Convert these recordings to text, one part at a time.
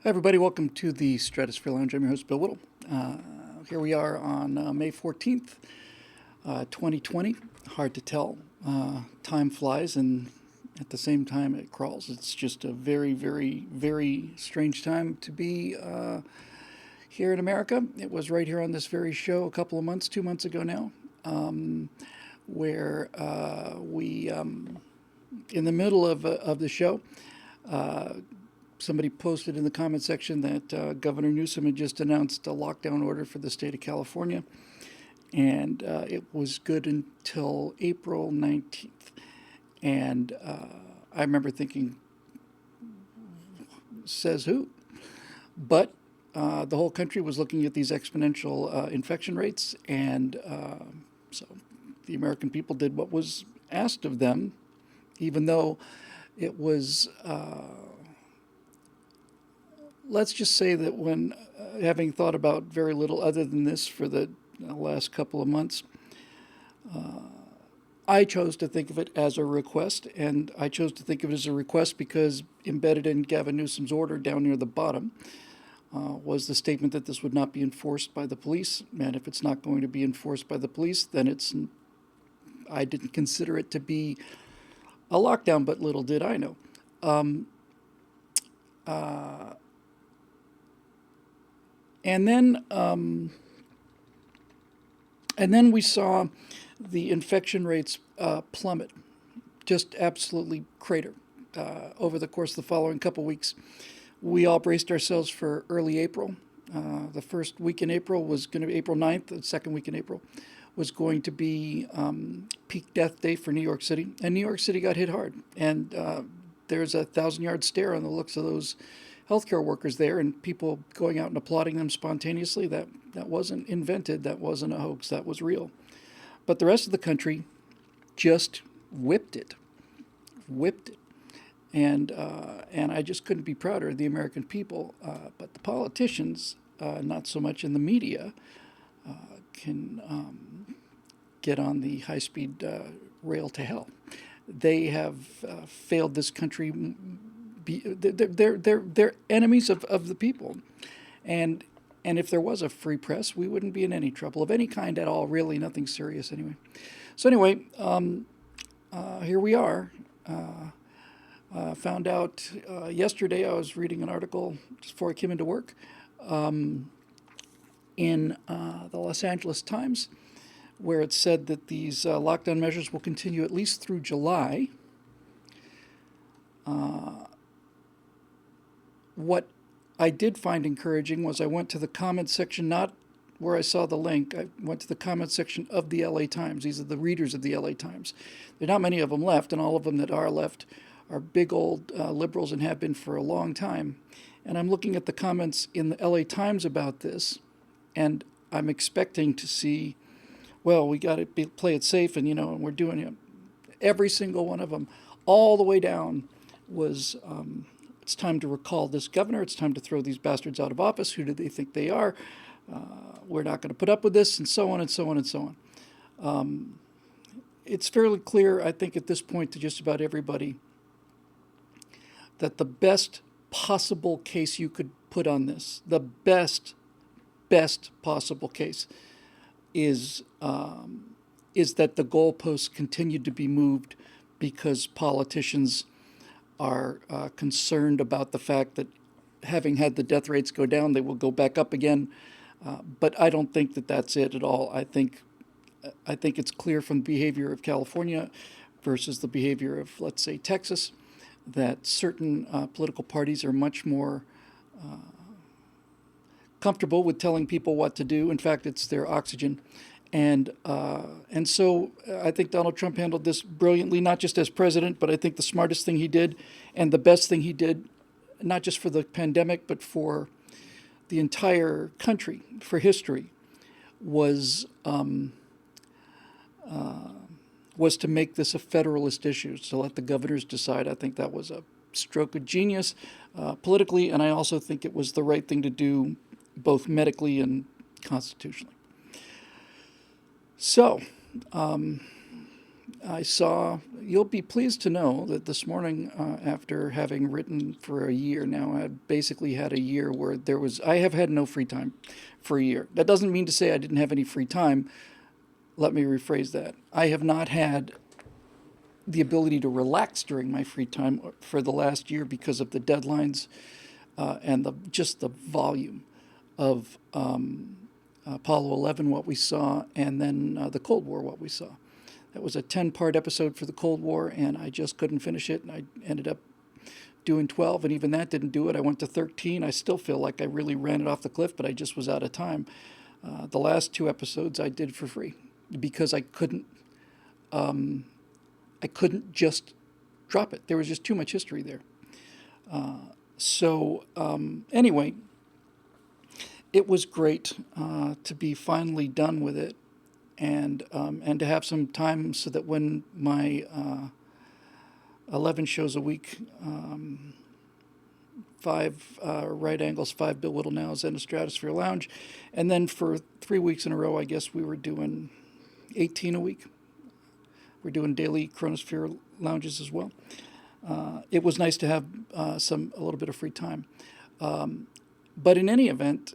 Hi, everybody. Welcome to the Stratosphere Lounge. I'm your host, Bill Whittle. Here we are on May 14th, 2020. Hard to tell. Time flies, and at the same time, it crawls. It's just a very, very, very strange time to be here in America. It was right here on this very show a couple of months, 2 months ago now, where we, in the middle of the show, somebody posted in the comment section that Governor Newsom had just announced a lockdown order for the state of California, and it was good until April 19th. And I remember thinking, says who? But the whole country was looking at these exponential infection rates, and so the American people did what was asked of them, even though it was. Let's just say that when having thought about very little other than this for the last couple of months, I chose to think of it as a request, and I chose to think of it as a request because embedded in Gavin Newsom's order down near the bottom was the statement that this would not be enforced by the police, and if it's not going to be enforced by the police, then I didn't consider it to be a lockdown, but little did I know. And then we saw the infection rates plummet, just absolutely crater over the course of the following couple weeks. We all braced ourselves for early April. The first week in April was going to be April 9th. The second week in April was going to be peak death day for New York City. And New York City got hit hard. And there's a 1,000-yard stare on the looks of those healthcare workers there, and people going out and applauding them spontaneously. That wasn't invented. That wasn't a hoax. That was real. But the rest of the country just whipped it. And I just couldn't be prouder of the American people. But the politicians, not so much in the media, can get on the high-speed rail to hell. They have failed this country. They're enemies of the people, and if there was a free press, we wouldn't be in any trouble of any kind at all. Really, nothing serious anyway. So anyway, here we are. Found out yesterday. I was reading an article just before I came into work in the Los Angeles Times, where it said that these lockdown measures will continue at least through July. What I did find encouraging was I went to the comment section, not where I saw the link. I went to the comment section of the LA Times. These are the readers of the LA Times. There are not many of them left, and all of them that are left are big old liberals and have been for a long time. And I'm looking at the comments in the LA Times about this, and I'm expecting to see, well, we got to play it safe, and and we're doing it. Every single one of them, all the way down, was it's time to recall this governor. It's time to throw these bastards out of office. Who do they think they are? We're not going to put up with this, and so on and so on and so on. It's fairly clear, I think, at this point to just about everybody that the best possible case you could put on this, the best possible case, is that the goalposts continued to be moved because politicians are concerned about the fact that having had the death rates go down, they will go back up again. But I don't think that that's it at all. I think it's clear from the behavior of California versus the behavior of, let's say, Texas, that certain political parties are much more comfortable with telling people what to do. In fact, it's their oxygen. And so I think Donald Trump handled this brilliantly, not just as president, but I think the smartest thing he did and the best thing he did, not just for the pandemic, but for the entire country, for history, was to make this a federalist issue, to let the governors decide. I think that was a stroke of genius politically, and I also think it was the right thing to do both medically and constitutionally. So I saw, you'll be pleased to know that this morning, after having written for a year now, I basically had a year where I have had no free time for a year. That doesn't mean to say I didn't have any free time. Let me rephrase that. I have not had the ability to relax during my free time for the last year because of the deadlines and just the volume of Apollo 11, what we saw, and then the Cold War, what we saw. That was a 10-part episode for the Cold War, and I just couldn't finish it, and I ended up doing 12, and even that didn't do it. I went to 13. I still feel like I really ran it off the cliff, but I just was out of time. The last 2 episodes I did for free because I couldn't just drop it. There was just too much history there. Anyway, it was great to be finally done with it, and to have some time so that when my 11 shows a week, 5 right angles, 5 Bill Whittle Nows, and a Stratosphere Lounge, and then for 3 weeks in a row, I guess we were doing 18 a week. We're doing daily Chronosphere lounges as well. It was nice to have a little bit of free time. But in any event,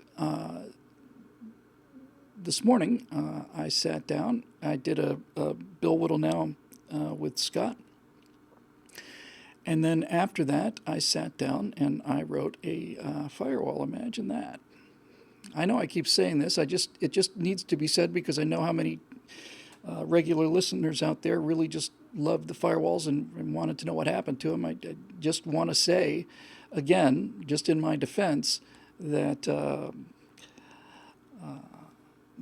this morning I sat down. I did a Bill Whittle Now with Scott. And then after that, I sat down and I wrote a firewall. Imagine that. I know I keep saying this. It just needs to be said because I know how many regular listeners out there really just loved the firewalls and wanted to know what happened to them. I just want to say, again, just in my defense, that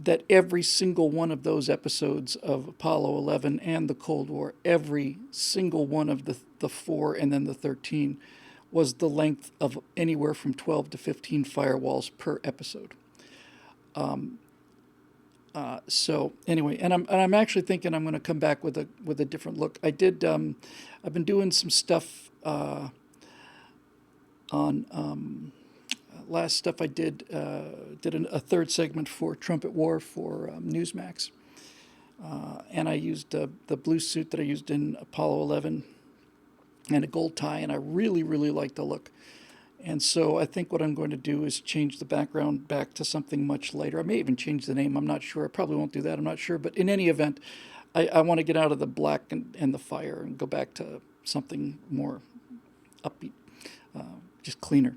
that every single one of those episodes of Apollo 11 and the Cold War, every single one of the 4 and then the 13, was the length of anywhere from 12 to 15 firewalls per episode. So anyway, and I'm actually thinking I'm going to come back with a different look. I've been doing some stuff on last stuff I did a third segment for Trumpet War for Newsmax, and I used the blue suit that I used in Apollo 11 and a gold tie, and I really like the look. And so I think what I'm going to do is change the background back to something much lighter. I may even change the name. I'm not sure. I probably won't do that. I'm not sure. But in any event, I want to get out of the black and the fire and go back to something more upbeat, just cleaner,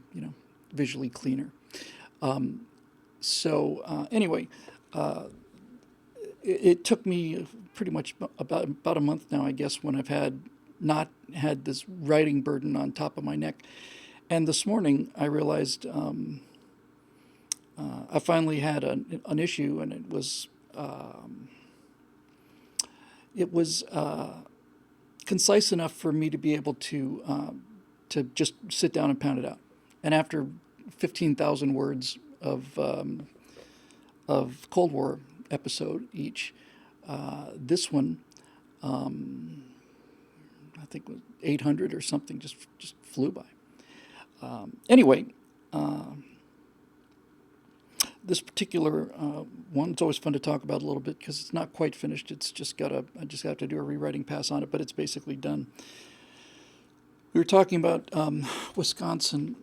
visually cleaner. Anyway, it took me pretty much about a month now, I guess, when I've not had this writing burden on top of my neck. And this morning I realized I finally had an issue, and it was concise enough for me to be able to just sit down and pound it out. And after 15,000 words of Cold War episode each, this one, I think was 800 or something, just flew by. Anyway, this particular one, it's always fun to talk about a little bit because it's not quite finished. I just have to do a rewriting pass on it, but it's basically done. We were talking about Wisconsin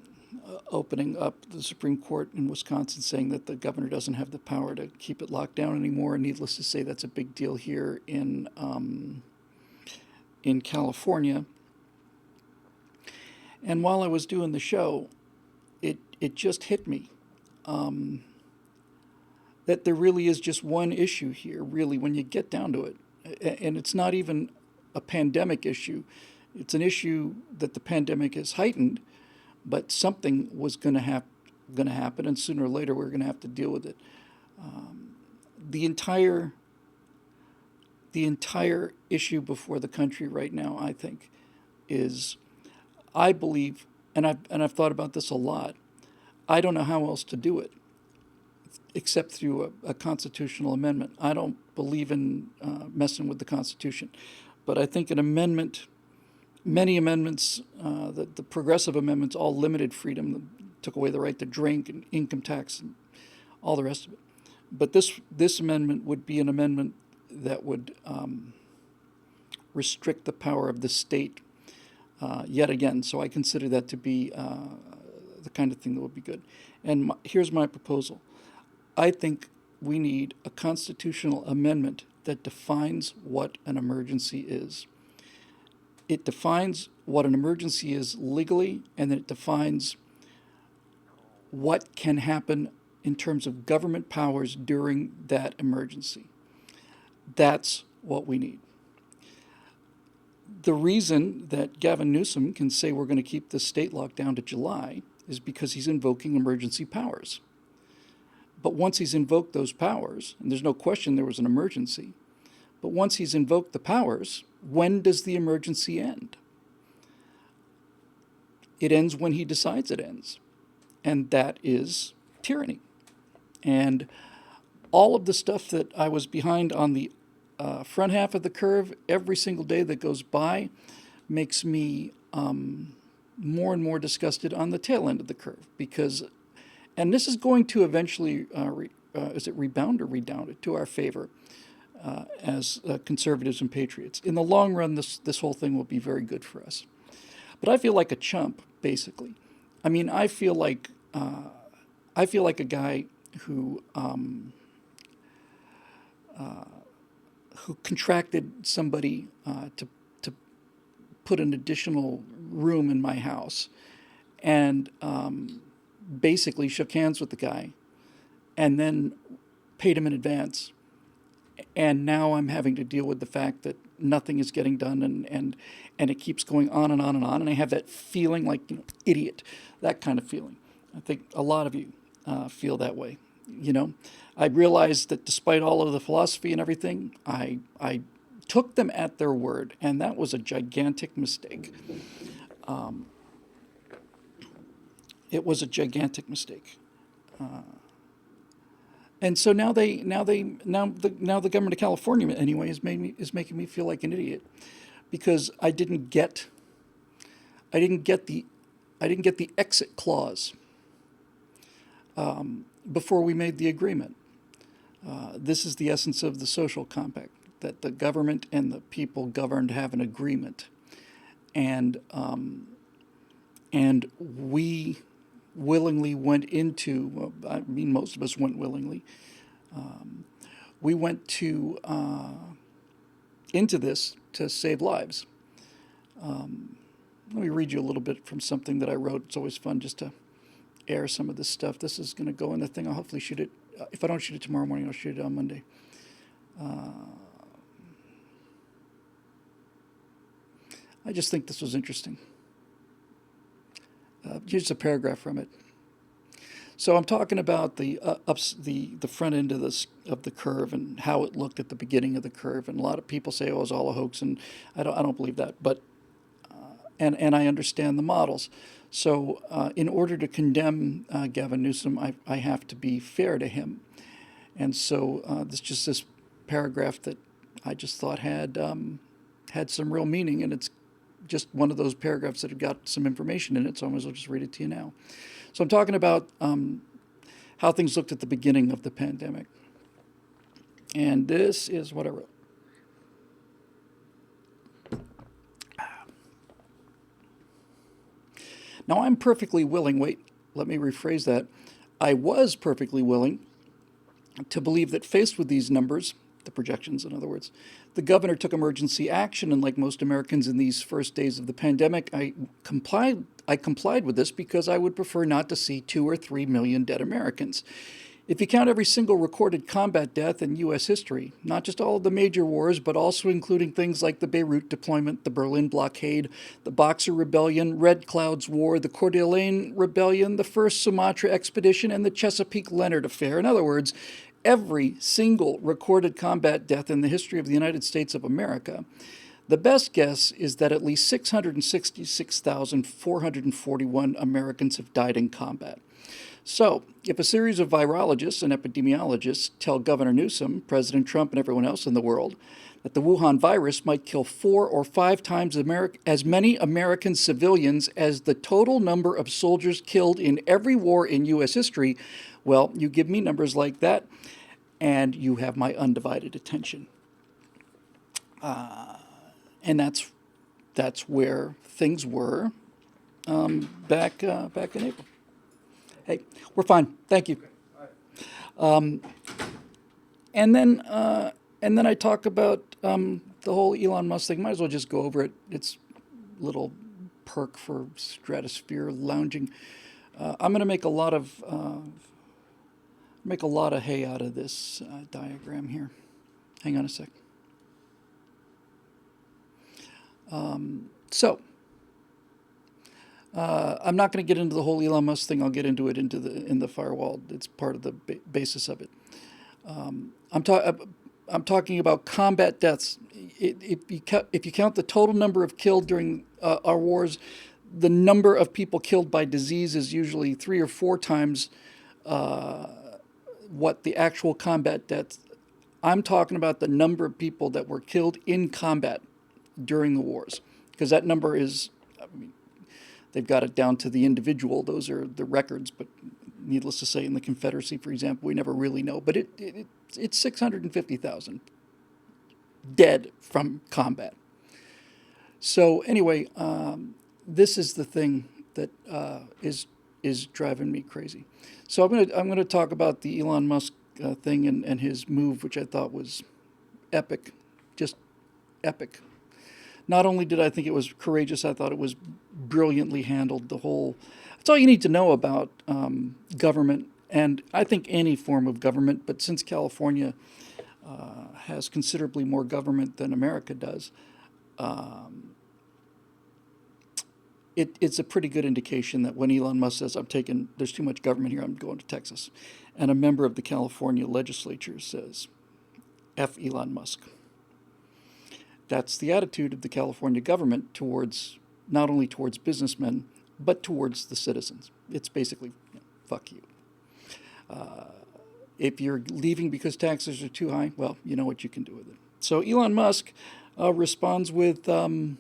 opening up, the Supreme Court in Wisconsin saying that the governor doesn't have the power to keep it locked down anymore. And needless to say, that's a big deal here in California. And while I was doing the show, it just hit me that there really is just one issue here, really, when you get down to it. And it's not even a pandemic issue. It's an issue that the pandemic has heightened, but something was going to happen, and sooner or later we're going to have to deal with it. The entire issue before the country right now, I think, is, I believe, and I've thought about this a lot, I don't know how else to do it except through a constitutional amendment. I don't believe in messing with the Constitution, but I think an amendment, many amendments, the progressive amendments, all limited freedom, took away the right to drink and income tax and all the rest of it. But this amendment would be an amendment that would restrict the power of the state yet again. So I consider that to be the kind of thing that would be good. And here's my proposal. I think we need a constitutional amendment that defines what an emergency is. It defines what an emergency is legally, and it defines what can happen in terms of government powers during that emergency. That's what we need. The reason that Gavin Newsom can say we're going to keep the state locked down to July is because he's invoking emergency powers. But once he's invoked those powers, and there's no question there was an emergency, but once he's invoked the powers, when does the emergency end? It ends when he decides it ends. And that is tyranny. And all of the stuff that I was behind on the front half of the curve, every single day that goes by makes me more and more disgusted on the tail end of the curve. Because, and this is going to eventually, is it rebound or redound to our favor as conservatives and patriots. In the long run, this whole thing will be very good for us. But I feel like a chump, basically. I mean, I feel like a guy who contracted somebody to put an additional room in my house, and basically shook hands with the guy, and then paid him in advance. And now I'm having to deal with the fact that nothing is getting done, and it keeps going on and on and on. And I have that feeling like, idiot, that kind of feeling. I think a lot of you feel that way. I realized that despite all of the philosophy and everything, I took them at their word, and that was a gigantic mistake. It was a gigantic mistake. And so now the government of California anyway is making me feel like an idiot, because I didn't get the exit clause before we made the agreement. This is the essence of the social compact, that the government and the people governed have an agreement, and we willingly went into, I mean, most of us went willingly. We went into this to save lives. Let me read you a little bit from something that I wrote. It's always fun just to air some of this stuff. This is going to go in the thing. I'll hopefully shoot it. If I don't shoot it tomorrow morning, I'll shoot it on Monday. I just think this was interesting. Here's a paragraph from it. So I'm talking about the front end of the curve and how it looked at the beginning of the curve, and a lot of people say, "Oh, it was all a hoax," and I don't believe that, but and I understand the models. So in order to condemn Gavin Newsom, I have to be fair to him, and so this paragraph that I just thought had some real meaning, and it's just one of those paragraphs that have got some information in it, so I might as well just read it to you now. So I'm talking about how things looked at the beginning of the pandemic. And this is what I wrote. Now, I'm perfectly willing, let me rephrase that. I was perfectly willing to believe that faced with these numbers, the projections, in other words, the governor took emergency action, and like most Americans in these first days of the pandemic, I complied with this because I would prefer not to see 2 or 3 million dead Americans. If you count every single recorded combat death in U.S. history, not just all of the major wars, but also including things like the Beirut deployment, the Berlin blockade, the Boxer Rebellion, Red Cloud's War, the Coeur d'Alene Rebellion, the First Sumatra Expedition, and the Chesapeake Leonard Affair. In other words, every single recorded combat death in the history of the United States of America, the best guess is that at least 666,441 Americans have died in combat. So, if a series of virologists and epidemiologists tell Governor Newsom, President Trump, and everyone else in the world that the Wuhan virus might kill 4 or 5 times as many American civilians as the total number of soldiers killed in every war in U.S. history, well, you give me numbers like that, and you have my undivided attention. And that's where things were back in April. Hey, we're fine. Thank you. And then I talk about the whole Elon Musk thing. Might as well just go over it. It's a little perk for Stratosphere lounging. I'm going to make a lot of hay out of this diagram here. Hang on a sec. So I'm not going to get into the whole Elon Musk thing. I'll get into it in the firewall. It's part of the basis of it. I'm talking about combat deaths. If you count the total number of killed during our wars, the number of people killed by disease is usually 3 or 4 times what the actual combat deaths. I'm talking about the number of people that were killed in combat during the wars, because that number is, I mean, they've got it down to the individual. Those are the records, but needless to say, in the Confederacy, for example, we never really know. But it's 650,000 dead from combat. So anyway, this is the thing that is driving me crazy. So I'm gonna talk about the Elon Musk thing and his move, which I thought was epic, just epic. Not only did I think it was courageous, I thought it was brilliantly handled. That's all you need to know about government, and I think any form of government, but since California has considerably more government than America does, it's a pretty good indication that when Elon Musk says, there's too much government here, I'm going to Texas, and a member of the California legislature says, F Elon Musk. That's the attitude of the California government not only towards businessmen, but towards the citizens. It's basically, fuck you. If you're leaving because taxes are too high, well, you know what you can do with it. So Elon Musk responds with, okay,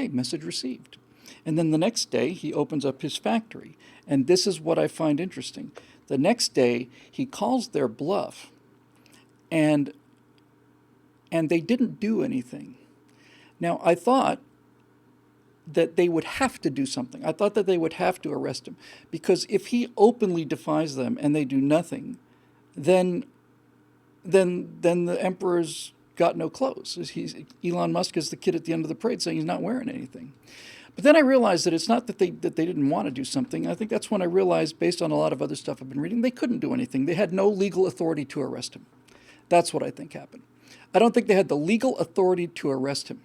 message received. And then the next day, he opens up his factory. And this is what I find interesting. The next day, he calls their bluff, and they didn't do anything. Now, I thought that they would have to do something. I thought that they would have to arrest him, because if he openly defies them and they do nothing, then the emperor's got no clothes. Elon Musk is the kid at the end of the parade saying he's not wearing anything. But then I realized that it's not that they didn't want to do something. I think that's when I realized, based on a lot of other stuff I've been reading, they couldn't do anything. They had no legal authority to arrest him. That's what I think happened. I don't think they had the legal authority to arrest him.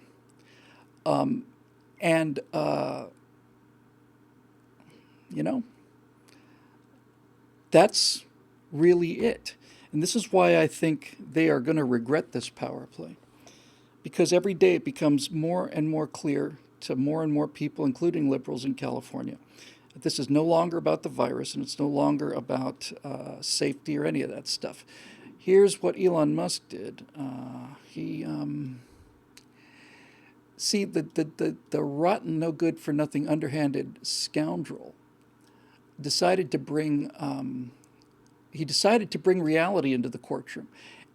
That's really it. And this is why I think they are going to regret this power play. Because every day it becomes more and more clear to more and more people, including liberals in California, that this is no longer about the virus, and it's no longer about safety or any of that stuff. Here's what Elon Musk did. The rotten, no good for nothing, underhanded scoundrel decided to bring reality into the courtroom,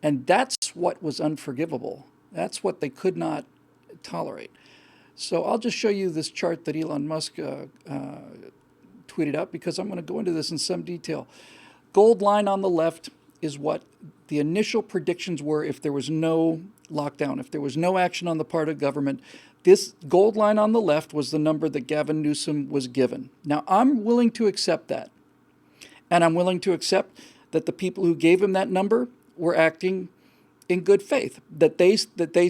and that's what was unforgivable. That's what they could not tolerate. So I'll just show you this chart that Elon Musk tweeted out, because I'm going to go into this in some detail. Gold line on the left is what the initial predictions were if there was no lockdown, if there was no action on the part of government. This gold line on the left was the number that Gavin Newsom was given. Now, I'm willing to accept that. And I'm willing to accept that the people who gave him that number were acting in good faith, that they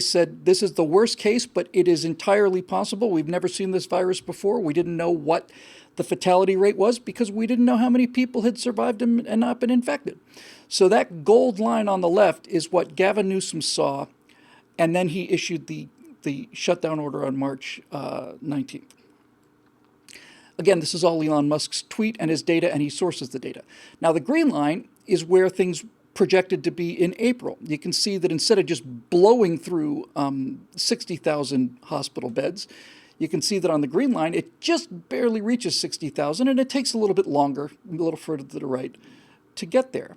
said this is the worst case, but it is entirely possible. We've never seen this virus before. We didn't know what the fatality rate was because we didn't know how many people had survived and not been infected. So that gold line on the left is what Gavin Newsom saw, and then he issued the shutdown order on March 19th. Again, this is all Elon Musk's tweet and his data, and he sources the data. Now, the green line is where things projected to be in April. You can see that instead of just blowing through 60,000 hospital beds, you can see that on the green line, it just barely reaches 60,000, and it takes a little bit longer, a little further to the right, to get there.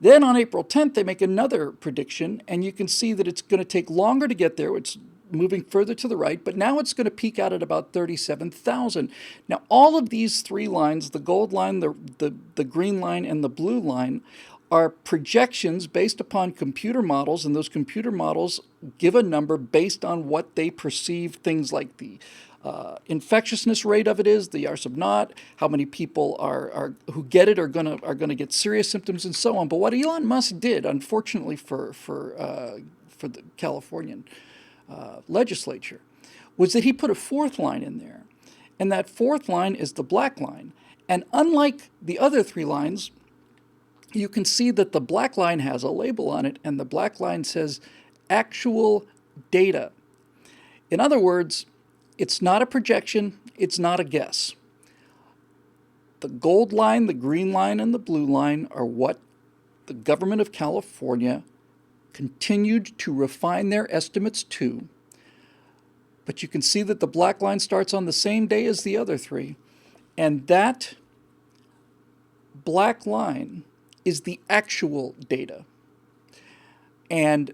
Then on April 10th, they make another prediction, and you can see that it's going to take longer to get there. It's moving further to the right, but now it's going to peak out at about 37,000. Now, all of these three lines, the gold line, the green line, and the blue line, are projections based upon computer models, and those computer models give a number based on what they perceive things like the infectiousness rate of it is, the R sub naught, how many people are who get it are gonna get serious symptoms, and so on. But what Elon Musk did, unfortunately for the Californian legislature, was that he put a fourth line in there, and that fourth line is the black line. And unlike the other three lines, you can see that the black line has a label on it, and the black line says actual data. In other words, it's not a projection, it's not a guess. The gold line, the green line, and the blue line are what the government of California continued to refine their estimates to. But you can see that the black line starts on the same day as the other three, and that black line is the actual data. And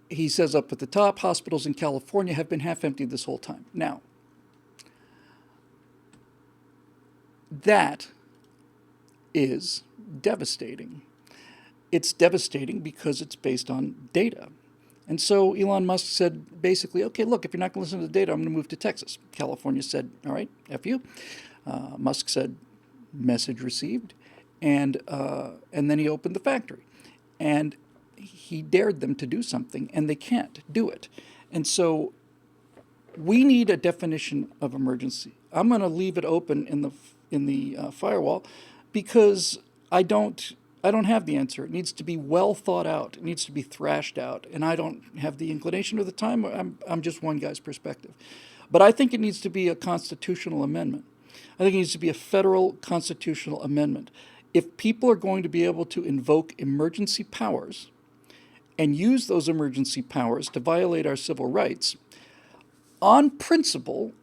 he says up at the top, hospitals in California have been half empty this whole time. Now, that is devastating. It's devastating because it's based on data. And so Elon Musk said basically, okay, look, if you're not going to listen to the data, I'm going to move to Texas. California said, all right, F you. Musk said, message received. And then he opened the factory. And he dared them to do something, and they can't do it. And so we need a definition of emergency. I'm going to leave it open in the firewall because I don't have the answer. It needs to be well thought out. It needs to be thrashed out, and I don't have the inclination or the time. I'm just one guy's perspective. But I think it needs to be a constitutional amendment. I think it needs to be a federal constitutional amendment. If people are going to be able to invoke emergency powers and use those emergency powers to violate our civil rights, on principle,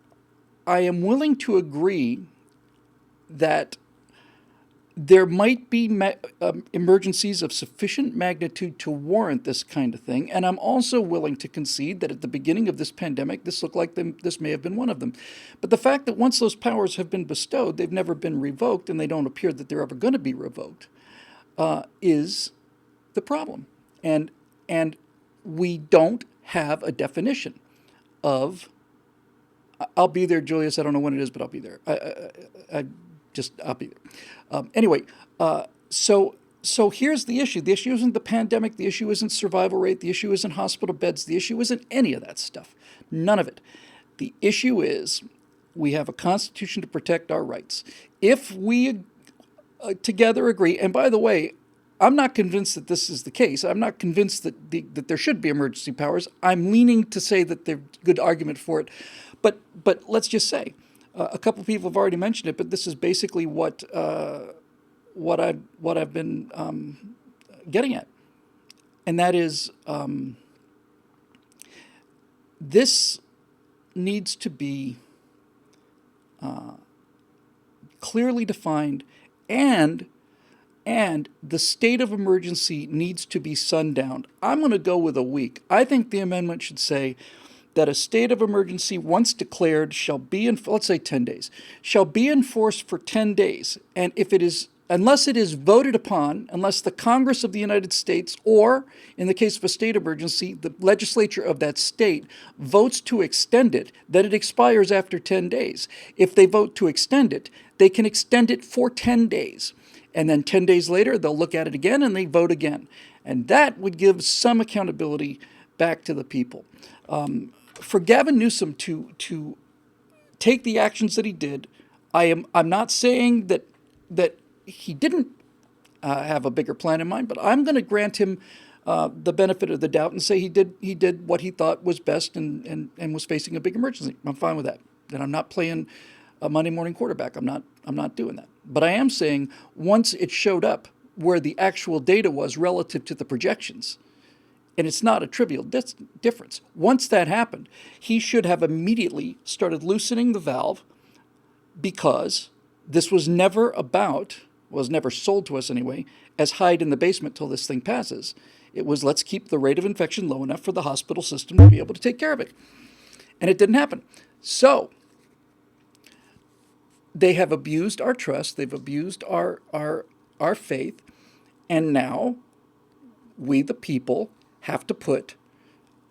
I am willing to agree that there might be emergencies of sufficient magnitude to warrant this kind of thing, and I'm also willing to concede that at the beginning of this pandemic, this looked like this may have been one of them. But the fact that once those powers have been bestowed, they've never been revoked, and they don't appear that they're ever going to be revoked, is the problem. And we don't have a definition of, I'll be there, Julius, I don't know when it is, but I'll be there. I'll be there. Anyway, so here's the issue. The issue isn't the pandemic. The issue isn't survival rate. The issue isn't hospital beds. The issue isn't any of that stuff. None of it. The issue is we have a constitution to protect our rights. If we together agree, and by the way, I'm not convinced that this is the case. I'm not convinced that there should be emergency powers. I'm leaning to say that there's good argument for it. But let's just say, a couple of people have already mentioned it, but this is basically what I've been getting at, and that is this needs to be clearly defined, and the state of emergency needs to be sundowned. I'm going to go with a week. I think the amendment should say that a state of emergency, once declared, shall be in, let's say 10 days, shall be enforced for 10 days. And if it is, unless it is voted upon, unless the Congress of the United States, or in the case of a state emergency, the legislature of that state votes to extend it, then it expires after 10 days. If they vote to extend it, they can extend it for 10 days. And then 10 days later, they'll look at it again and they vote again. And that would give some accountability back to the people. For Gavin Newsom to take the actions that he did, I'm not saying that he didn't have a bigger plan in mind, but I'm going to grant him the benefit of the doubt and say he did what he thought was best and was facing a big emergency. I'm fine with that. And I'm not playing a Monday morning quarterback. I'm not doing that. But I am saying once it showed up where the actual data was relative to the projections, and it's not a trivial difference. Once that happened, he should have immediately started loosening the valve, because this was never about was never sold to us anyway, as hide in the basement till this thing passes. It was, let's keep the rate of infection low enough for the hospital system to be able to take care of it. And it didn't happen. So they have abused our trust. They've abused our faith. And now we, the people, have to put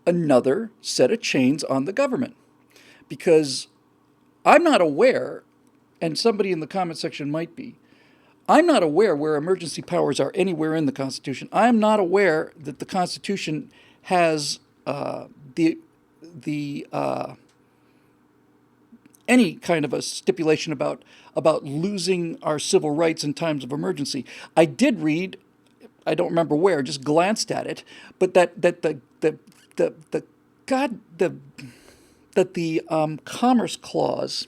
another set of chains on the government. Because I'm not aware, and somebody in the comment section might be, I'm not aware where emergency powers are anywhere in the Constitution. I'm not aware that the Constitution has any kind of a stipulation about losing our civil rights in times of emergency. I did read, I don't remember where, just glanced at it, but that the Commerce Clause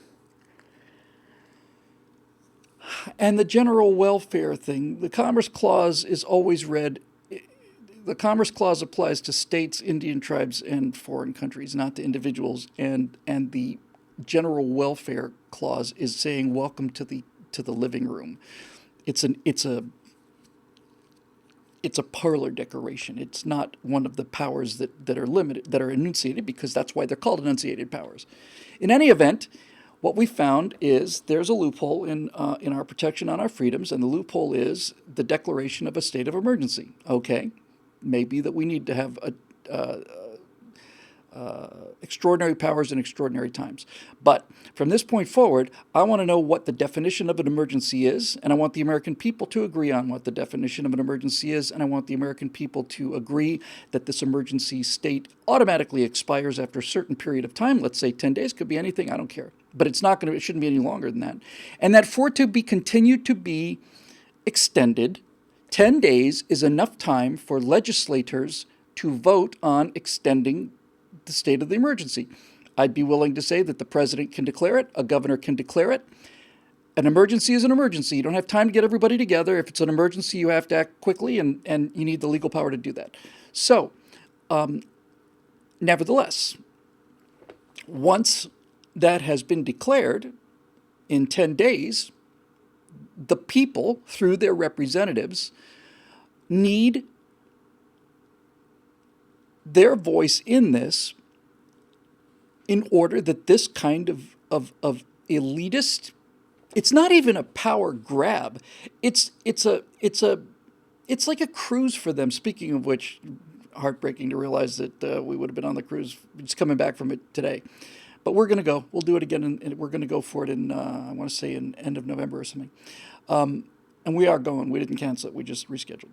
and the general welfare thing, the Commerce Clause is always read. The Commerce Clause applies to states, Indian tribes, and foreign countries, not to individuals. And the General Welfare Clause is saying welcome to the living room. It's a parlor decoration. It's not one of the powers that are limited, that are enunciated, because that's why they're called enunciated powers. In any event, what we found is there's a loophole in our protection on our freedoms, and the loophole is the declaration of a state of emergency. Okay, maybe that we need to have extraordinary powers in extraordinary times. But from this point forward, I want to know what the definition of an emergency is, and I want the American people to agree on what the definition of an emergency is, and I want the American people to agree that this emergency state automatically expires after a certain period of time. Let's say 10 days, could be anything, I don't care. But it shouldn't be any longer than that. And that for it to be continued to be extended, 10 days is enough time for legislators to vote on extending the state of the emergency. I'd be willing to say that the president can declare it, a governor can declare it. An emergency is an emergency. You don't have time to get everybody together. If it's an emergency, you have to act quickly, and you need the legal power to do that. So, nevertheless, once that has been declared in 10 days, the people, through their representatives, need their voice in this in order that this kind of elitist, it's not even a power grab. It's like a cruise for them. Speaking of which, heartbreaking to realize that we would have been on the cruise, just coming back from it today. But we're going to go. We'll do it again, and we're going to go for it in, I want to say, in end of November or something. And we are going. We didn't cancel it. We just rescheduled.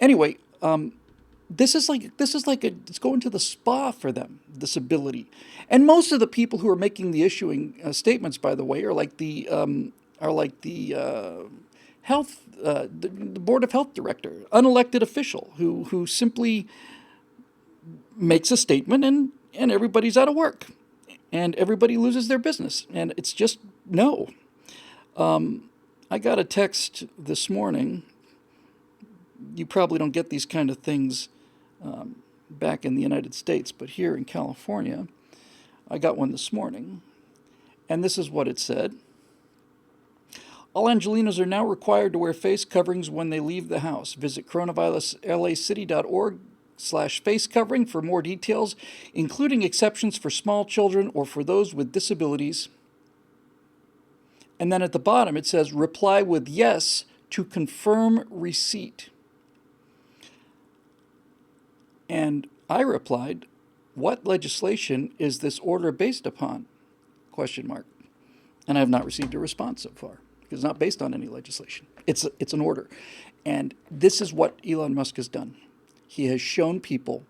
Anyway, this is like it's going to the spa for them, this ability. And most of the people who are making the issuing statements, by the way, are like the health, the Board of Health director, unelected official who simply makes a statement and everybody's out of work. And everybody loses their business. And it's just, no. I got a text this morning. You probably don't get these kind of things back in the United States, but here in California, I got one this morning. And this is what it said. All Angelinos are now required to wear face coverings when they leave the house. Visit coronaviruslacity.org/face covering for more details, including exceptions for small children or for those with disabilities. And then at the bottom it says, reply with yes to confirm receipt. And I replied, what legislation is this order based upon? ? And I have not received a response so far. It's not based on any legislation. It's an order. And this is what Elon Musk has done. He has shown people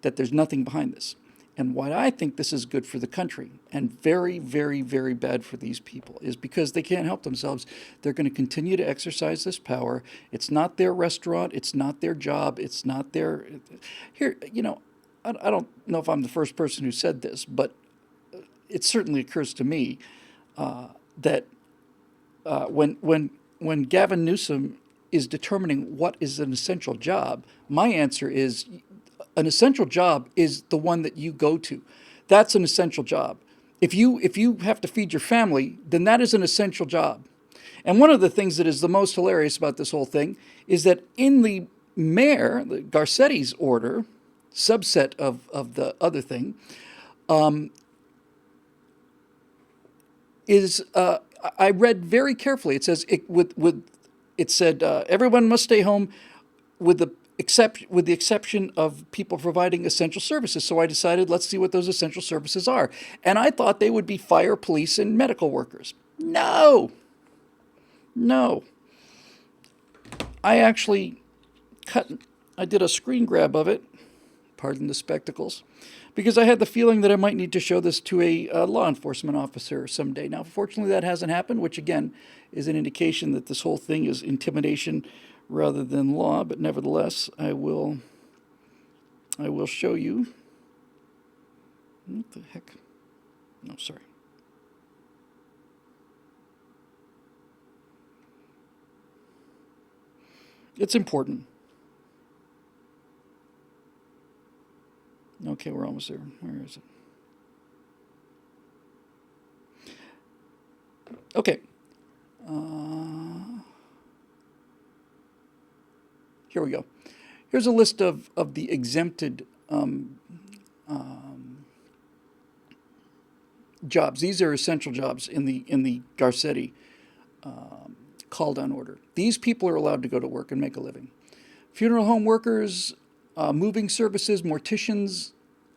that there's nothing behind this. And why I think this is good for the country and very, very, very bad for these people is because they can't help themselves. They're going to continue to exercise this power. It's not their restaurant. It's not their job. It's not their... Here, I don't know if I'm the first person who said this, but it certainly occurs to me that when Gavin Newsom is determining what is an essential job, my answer is an essential job is the one that you go to. That's an essential job. If you have to feed your family, then that is an essential job. And one of the things that is the most hilarious about this whole thing is that in the mayor, the Garcetti's order, subset of the other thing, is I read very carefully. It says it said everyone must stay home with the exception of people providing essential services. So I decided, let's see what those essential services are. And I thought they would be fire, police, and medical workers. No. I actually I did a screen grab of it, pardon the spectacles, because I had the feeling that I might need to show this to a law enforcement officer someday. Now, fortunately, that hasn't happened, which again is an indication that this whole thing is intimidation rather than law. But nevertheless, I will show you. What the heck? No, sorry. It's important. Okay, we're almost there. Where is it? Okay. Here we go. Here's a list of the exempted jobs. These are essential jobs in the Garcetti call-down order. These people are allowed to go to work and make a living. Funeral home workers, moving services, morticians,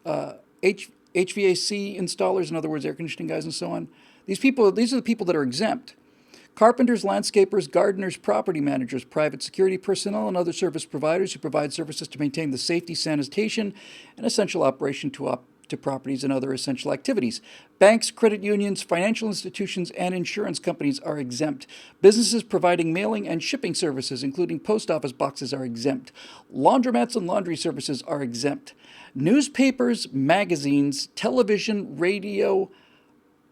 HVAC installers, in other words, air conditioning guys and so on. These are the people that are exempt. Carpenters, landscapers, gardeners, property managers, private security personnel, and other service providers who provide services to maintain the safety, sanitation, and essential operation to properties and other essential activities. Banks, credit unions, financial institutions, and insurance companies are exempt. Businesses providing mailing and shipping services, including post office boxes, are exempt. Laundromats and laundry services are exempt. Newspapers, magazines, television, radio,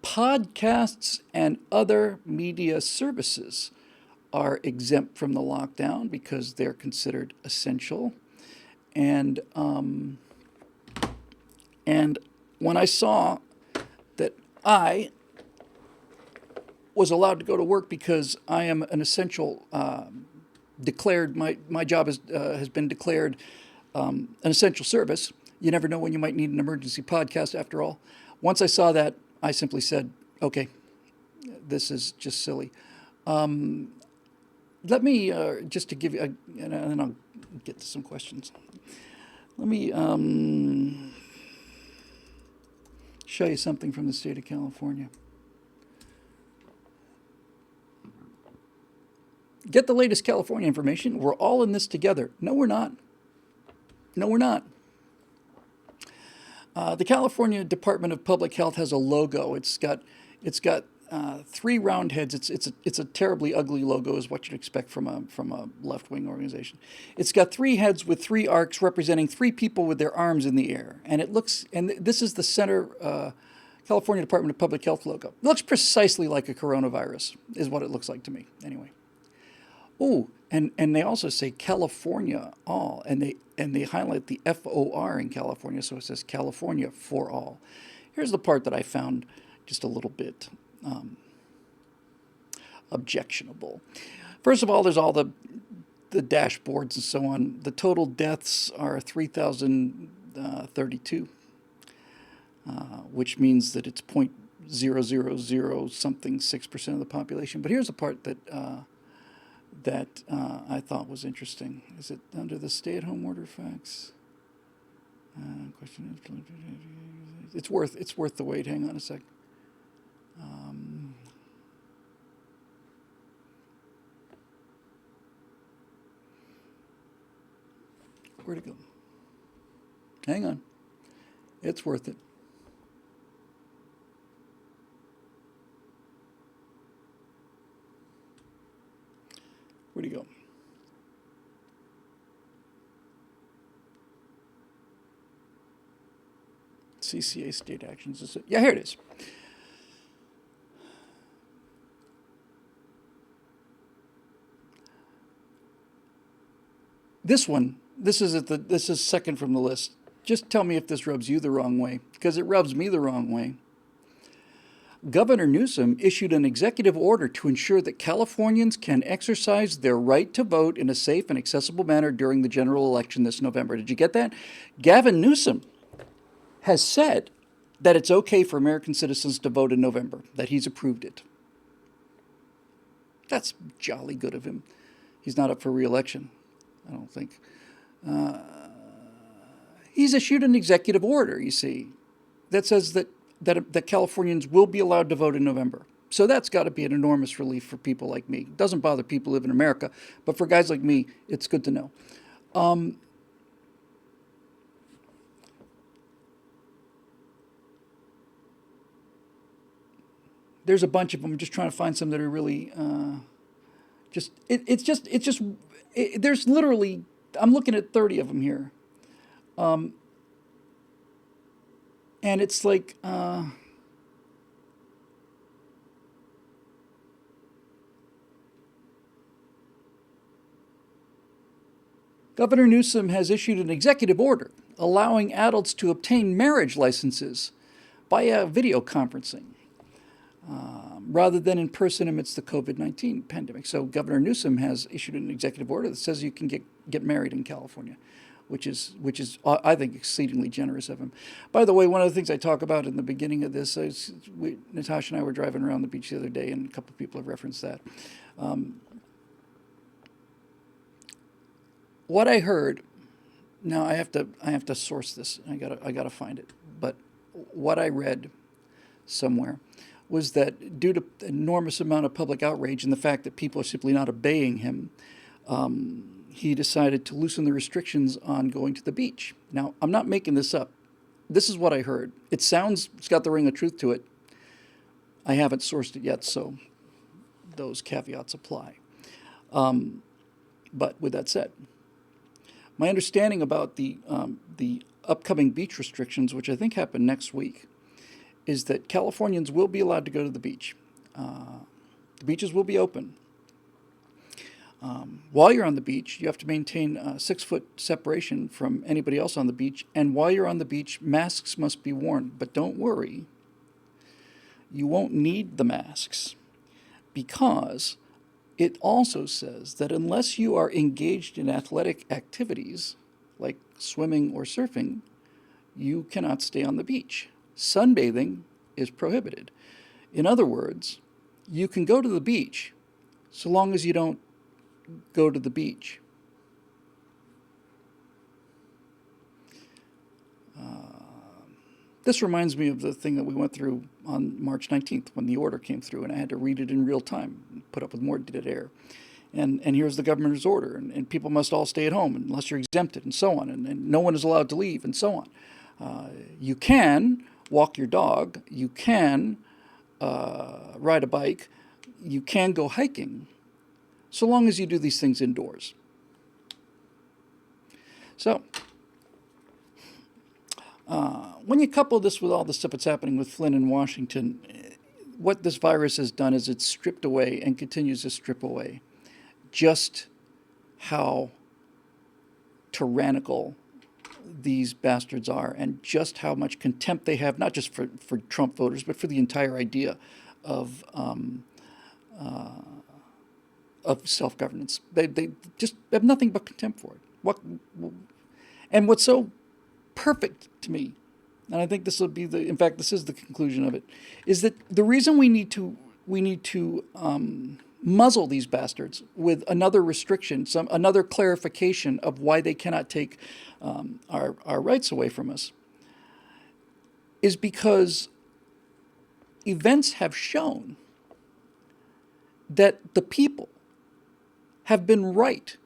podcasts, and other media services are exempt from the lockdown because they're considered essential. And when I saw that I was allowed to go to work because I am an essential, declared, my job has been declared an essential service. You never know when you might need an emergency podcast after all. Once I saw that, I simply said, okay, this is just silly. Let me, just to give you, and then I'll get to some questions. Let me show you something from the state of California. Get the latest California information. We're all in this together. No, we're not. No, we're not. The California Department of Public Health has a logo. It's got three round heads. It's a terribly ugly logo, is what you'd expect from a left-wing organization. It's got three heads with three arcs representing three people with their arms in the air, and this is the center California Department of Public Health logo. It looks precisely like a coronavirus, is what it looks like to me. Anyway. Oh, and they also say California all, and they highlight the FOR in California, so it says California for all. Here's the part that I found just a little bit objectionable. First of all, there's all the dashboards and so on. The total deaths are 3,032, which means that it's 0.000 something 6% of the population. But here's the part that I thought was interesting. Is it under the stay-at-home order facts? Question is, it's worth the wait. Hang on a sec. Where'd it go? Hang on. It's worth it. Where'd he go? CCA state actions. Yeah, here it is. This is second from the list. Just tell me if this rubs you the wrong way, because it rubs me the wrong way. Governor Newsom issued an executive order to ensure that Californians can exercise their right to vote in a safe and accessible manner during the general election this November. Did you get that? Gavin Newsom has said that it's okay for American citizens to vote in November, that he's approved it. That's jolly good of him. He's not up for re-election, I don't think. He's issued an executive order, you see, that says that Californians will be allowed to vote in November. So that's got to be an enormous relief for people like me. It doesn't bother people who live in America, but for guys like me, it's good to know. There's a bunch of them. I'm just trying to find some that are really there's literally, I'm looking at 30 of them here. And it's like, Governor Newsom has issued an executive order allowing adults to obtain marriage licenses via video conferencing rather than in person amidst the COVID-19 pandemic. So Governor Newsom has issued an executive order that says you can get married in California, which is I think exceedingly generous of him. By the way, one of the things I talk about in the beginning of this is Natasha and I were driving around the beach the other day, and a couple of people have referenced that. What I heard, now I have to source this. I gotta find it. But what I read somewhere was that due to the enormous amount of public outrage and the fact that people are simply not obeying him, he decided to loosen the restrictions on going to the beach. Now, I'm not making this up. This is what I heard. It's got the ring of truth to it. I haven't sourced it yet, so those caveats apply. But with that said, my understanding about the upcoming beach restrictions, which I think happen next week, is that Californians will be allowed to go to the beach. The beaches will be open. While you're on the beach, you have to maintain a 6-foot separation from anybody else on the beach. And while you're on the beach, masks must be worn. But don't worry, you won't need the masks, because it also says that unless you are engaged in athletic activities like swimming or surfing, you cannot stay on the beach. Sunbathing is prohibited. In other words, you can go to the beach so long as you don't go to the beach. This reminds me of the thing that we went through on March 19th when the order came through, and I had to read it in real time and put up with more dead air. And here's the governor's order, and people must all stay at home unless you're exempted, and so on, and no one is allowed to leave, and so on. You can walk your dog, you can ride a bike, you can go hiking, so long as you do these things indoors. So, when you couple this with all the stuff that's happening with Flynn in Washington, what this virus has done is it's stripped away and continues to strip away just how tyrannical these bastards are, and just how much contempt they have, not just for Trump voters, but for the entire idea of self-governance. They just have nothing but contempt for it. And what's so perfect to me, and I think this will be in fact, this is the conclusion of it, is that the reason we need to muzzle these bastards with another restriction, another clarification of why they cannot take our rights away from us, is because events have shown that the people have been right.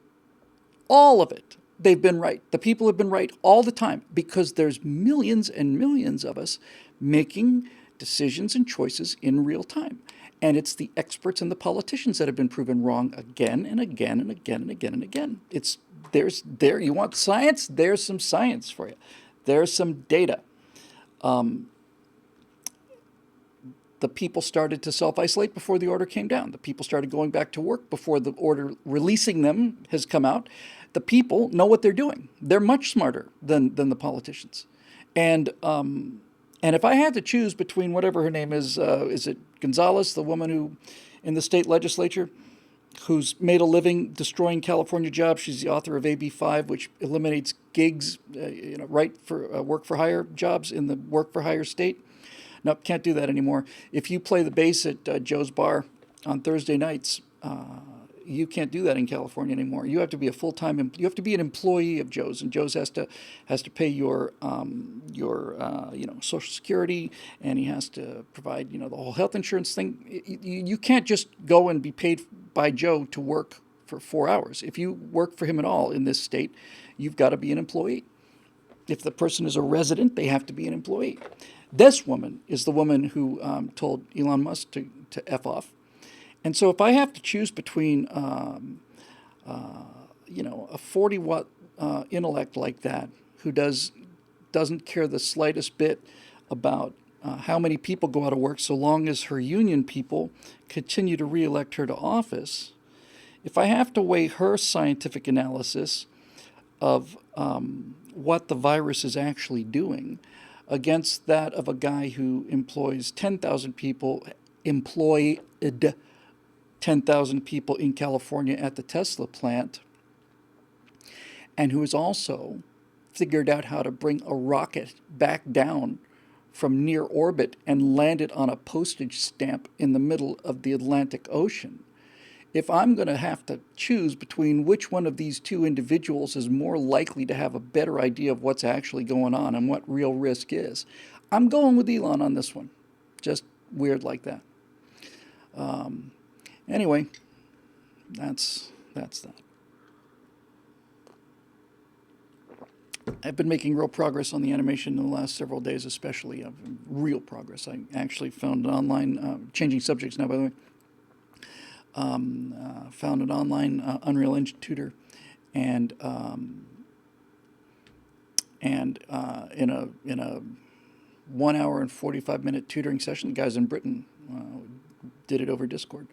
All of it. They've been right. The people have been right all the time, because there's millions and millions of us making decisions and choices in real time. And it's the experts and the politicians that have been proven wrong again and again and again and again and again. You want science? There's some science for you. There's some data. The people started to self-isolate before the order came down. The people started going back to work before the order releasing them has come out. The people know what they're doing. They're much smarter than the politicians. And And if I had to choose between whatever her name is it Gonzalez, the woman who in the state legislature, who's made a living destroying California jobs. She's the author of AB5, which eliminates gigs, right for work for hire jobs in the work for hire state. Nope, can't do that anymore. If you play the bass at Joe's Bar on Thursday nights, you can't do that in California anymore. You have to be a full-time. You have to be an employee of Joe's, and Joe's has to pay your Social Security, and he has to provide the whole health insurance thing. You can't just go and be paid by Joe to work for 4 hours. If you work for him at all in this state, you've got to be an employee. If the person is a resident, they have to be an employee. This woman is the woman who told Elon Musk to F off. And so if I have to choose between, a 40-watt intellect like that who doesn't care the slightest bit about how many people go out of work so long as her union people continue to reelect her to office, if I have to weigh her scientific analysis of what the virus is actually doing against that of a guy who employs 10,000 people, employed 10,000 people in California at the Tesla plant, and who has also figured out how to bring a rocket back down from near orbit and land it on a postage stamp in the middle of the Atlantic Ocean. If I'm going to have to choose between which one of these two individuals is more likely to have a better idea of what's actually going on and what real risk is, I'm going with Elon on this one. Just weird like that. Anyway, that's that. I've been making real progress on the animation in the last several days, especially real progress. I actually found an online, changing subjects now, by the way, found an online Unreal Engine tutor, and in a 1 hour and 45-minute tutoring session, the guys in Britain did it over Discord.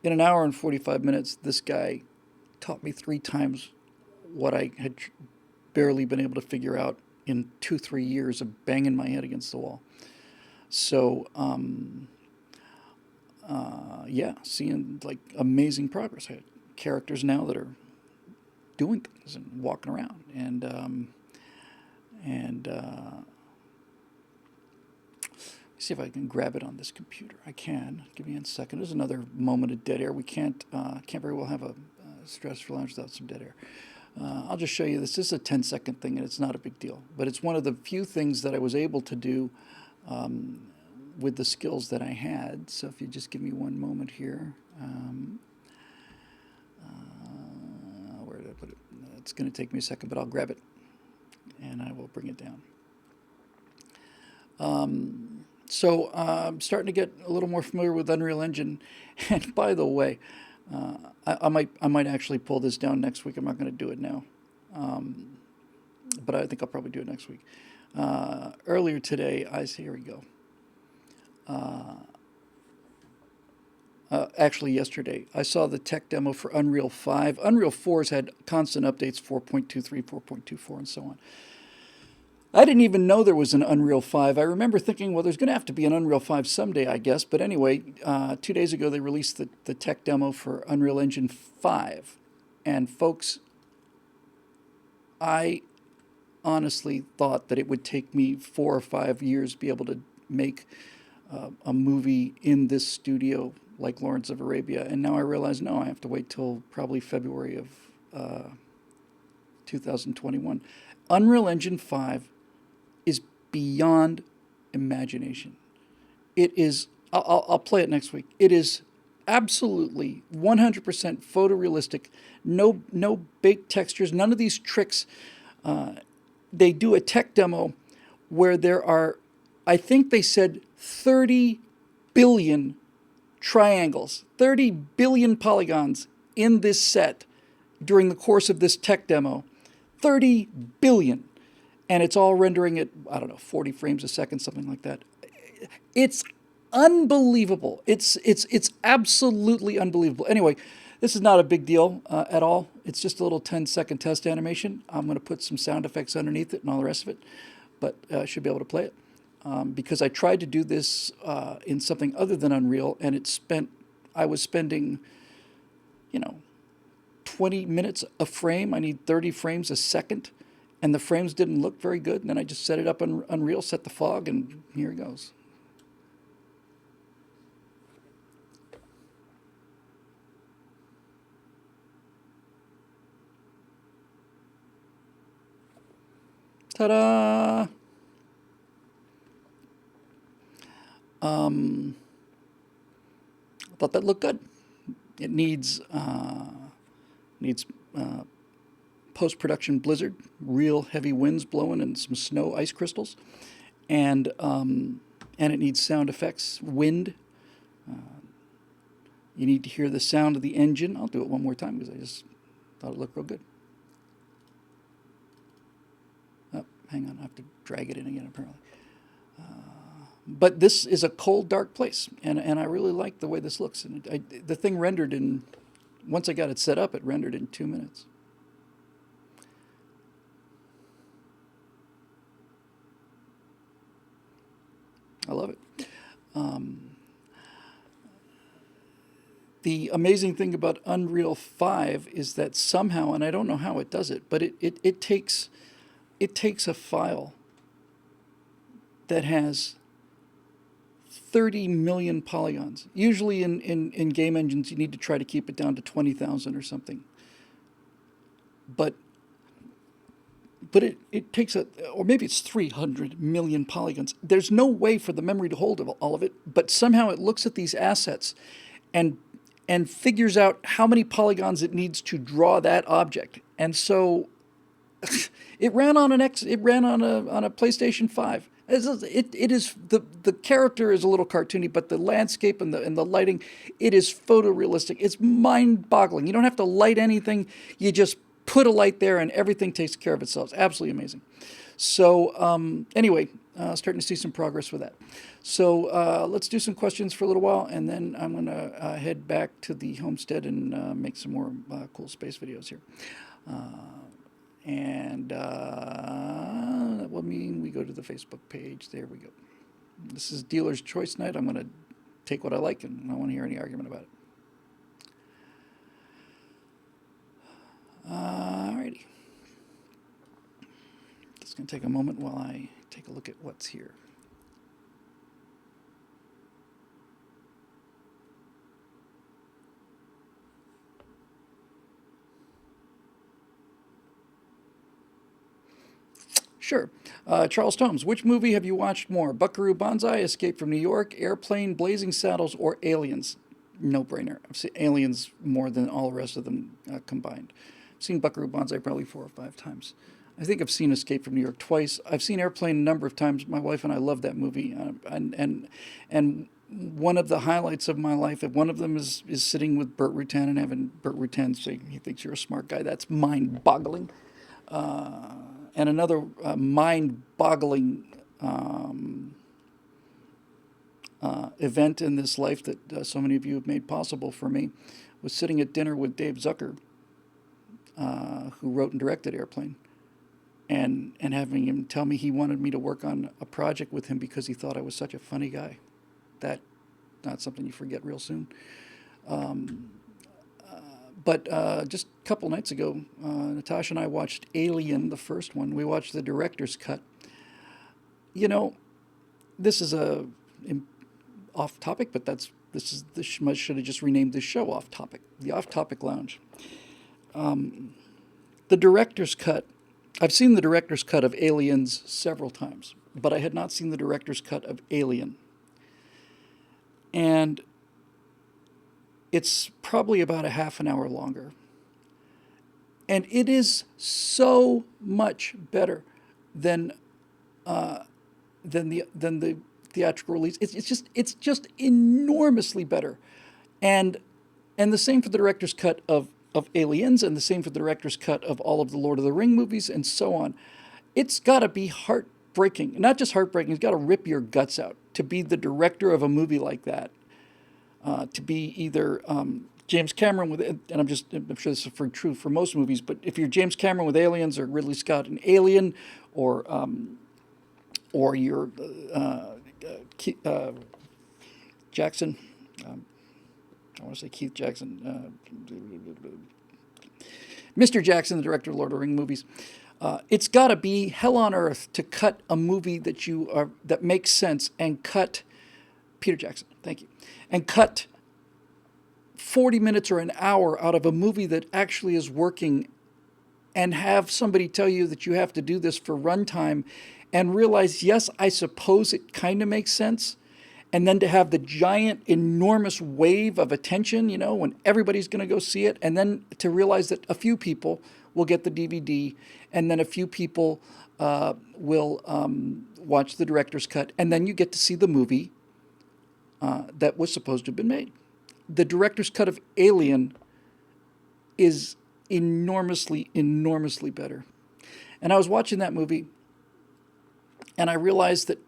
In an hour and 45 minutes, this guy taught me 3 times what I had barely been able to figure out in 2-3 years of banging my head against the wall. So, seeing like amazing progress. I have characters now that are doing things and walking around, and see if I can grab it on this computer. I can. Give me a second. There's another moment of dead air. We can't very well have a Stratosphere Lounge without some dead air. I'll just show you this. This is a 10-second thing, and it's not a big deal. But it's one of the few things that I was able to do with the skills that I had. So if you just give me one moment here. Where did I put it? It's going to take me a second, but I'll grab it, and I will bring it down. So I'm starting to get a little more familiar with Unreal Engine. And by the way, I might actually pull this down next week. I'm not going to do it now, but I think I'll probably do it next week. Earlier today, here we go. Actually, yesterday, I saw the tech demo for Unreal 5. Unreal 4's had constant updates, 4.23, 4.24, and so on. I didn't even know there was an Unreal 5. I remember thinking, well, there's going to have to be an Unreal 5 someday, I guess. But anyway, 2 days ago, they released the tech demo for Unreal Engine 5. And folks, I honestly thought that it would take me 4 or 5 years to be able to make a movie in this studio like Lawrence of Arabia. And now I realize, no, I have to wait till probably February of 2021. Unreal Engine 5 is beyond imagination. It is, I'll play it next week. It is absolutely 100% photorealistic. No big textures, none of these tricks. They do a tech demo where there are, I think they said 30 billion triangles, 30 billion polygons in this set during the course of this tech demo. 30 billion. And it's all rendering at, 40 frames a second, something like that. It's unbelievable. It's absolutely unbelievable. Anyway, this is not a big deal at all. It's just a little 10-second test animation. I'm going to put some sound effects underneath it and all the rest of it, but I should be able to play it. because I tried to do this in something other than Unreal, and I was spending, you know, 20 minutes a frame. I need 30 frames a second, and the frames didn't look very good. And then I just set it up on Unreal, set the fog, and here it goes. Ta-da! I thought that looked good. It needs post-production blizzard, real heavy winds blowing, and some snow ice crystals, and it needs sound effects, wind. You need to hear the sound of the engine. I'll do it one more time because I just thought it looked real good. Oh, hang on, I have to drag it in again apparently. But this is a cold, dark place, and I really like the way this looks. And the thing rendered in, once I got it set up, it rendered in 2 minutes. I love it. The amazing thing about Unreal 5 is that somehow, and I don't know how it does it, but it takes a file that has 30 million polygons. Usually in game engines, you need to try to keep it down to 20,000 or something. But it takes or maybe it's 300 million polygons. There's no way for the memory to hold all of it, but somehow it looks at these assets and figures out how many polygons it needs to draw that object. And so it ran on a PlayStation 5. It is the character is a little cartoony, but the landscape and the lighting, it is photorealistic. It's mind-boggling. You don't have to light anything. You just put a light there, and everything takes care of itself. It's absolutely amazing. So anyway, starting to see some progress with that. So let's do some questions for a little while, and then I'm going to head back to the homestead and make some more cool space videos here. And that will mean we go to the Facebook page. There we go. This is Dealer's Choice Night. I'm going to take what I like, and I don't want to hear any argument about it. Alrighty. Just going to take a moment while I take a look at what's here. Sure. Charles Tomes, which movie have you watched more? Buckaroo Banzai, Escape from New York, Airplane, Blazing Saddles, or Aliens? No-brainer. I've seen Aliens more than all the rest of them combined. I've seen Buckaroo Banzai probably 4 or 5 times. I think I've seen Escape from New York twice. I've seen Airplane a number of times. My wife and I love that movie. And one of the highlights of my life, one of them is sitting with Burt Rutan and having Burt Rutan say he thinks you're a smart guy. That's mind-boggling. And another mind-boggling event in this life that so many of you have made possible for me was sitting at dinner with Dave Zucker, who wrote and directed Airplane, and having him tell me he wanted me to work on a project with him because he thought I was such a funny guy. That's not something you forget real soon. But just a couple nights ago, Natasha and I watched Alien, the first one. We watched the director's cut. You know, this is off topic, but this should have just renamed this show Off Topic, the Off Topic Lounge. The director's cut. I've seen the director's cut of Aliens several times, but I had not seen the director's cut of Alien. And it's probably about a half an hour longer. And it is so much better than the theatrical release. It's just enormously better. And the same for the director's cut of Aliens, and the same for the director's cut of all of the Lord of the Ring movies, and so on. It's got to be heartbreaking. Not just heartbreaking, it's got to rip your guts out to be the director of a movie like that. To be either James Cameron with, and I'm sure this is true for most movies, but if you're James Cameron with Aliens, or Ridley Scott in Alien, or or your Jackson. I want to say Keith Jackson. Mr. Jackson, the director of Lord of the Rings movies. It's got to be hell on earth to cut a movie that makes sense and cut Peter Jackson. Thank you, and cut 40 minutes or an hour out of a movie that actually is working, and have somebody tell you that you have to do this for runtime, and realize, yes, I suppose it kind of makes sense. And then to have the giant, enormous wave of attention, when everybody's going to go see it, and then to realize that a few people will get the DVD, and then a few people will watch the director's cut, and then you get to see the movie that was supposed to have been made. The director's cut of Alien is enormously, enormously better. And I was watching that movie, and I realized that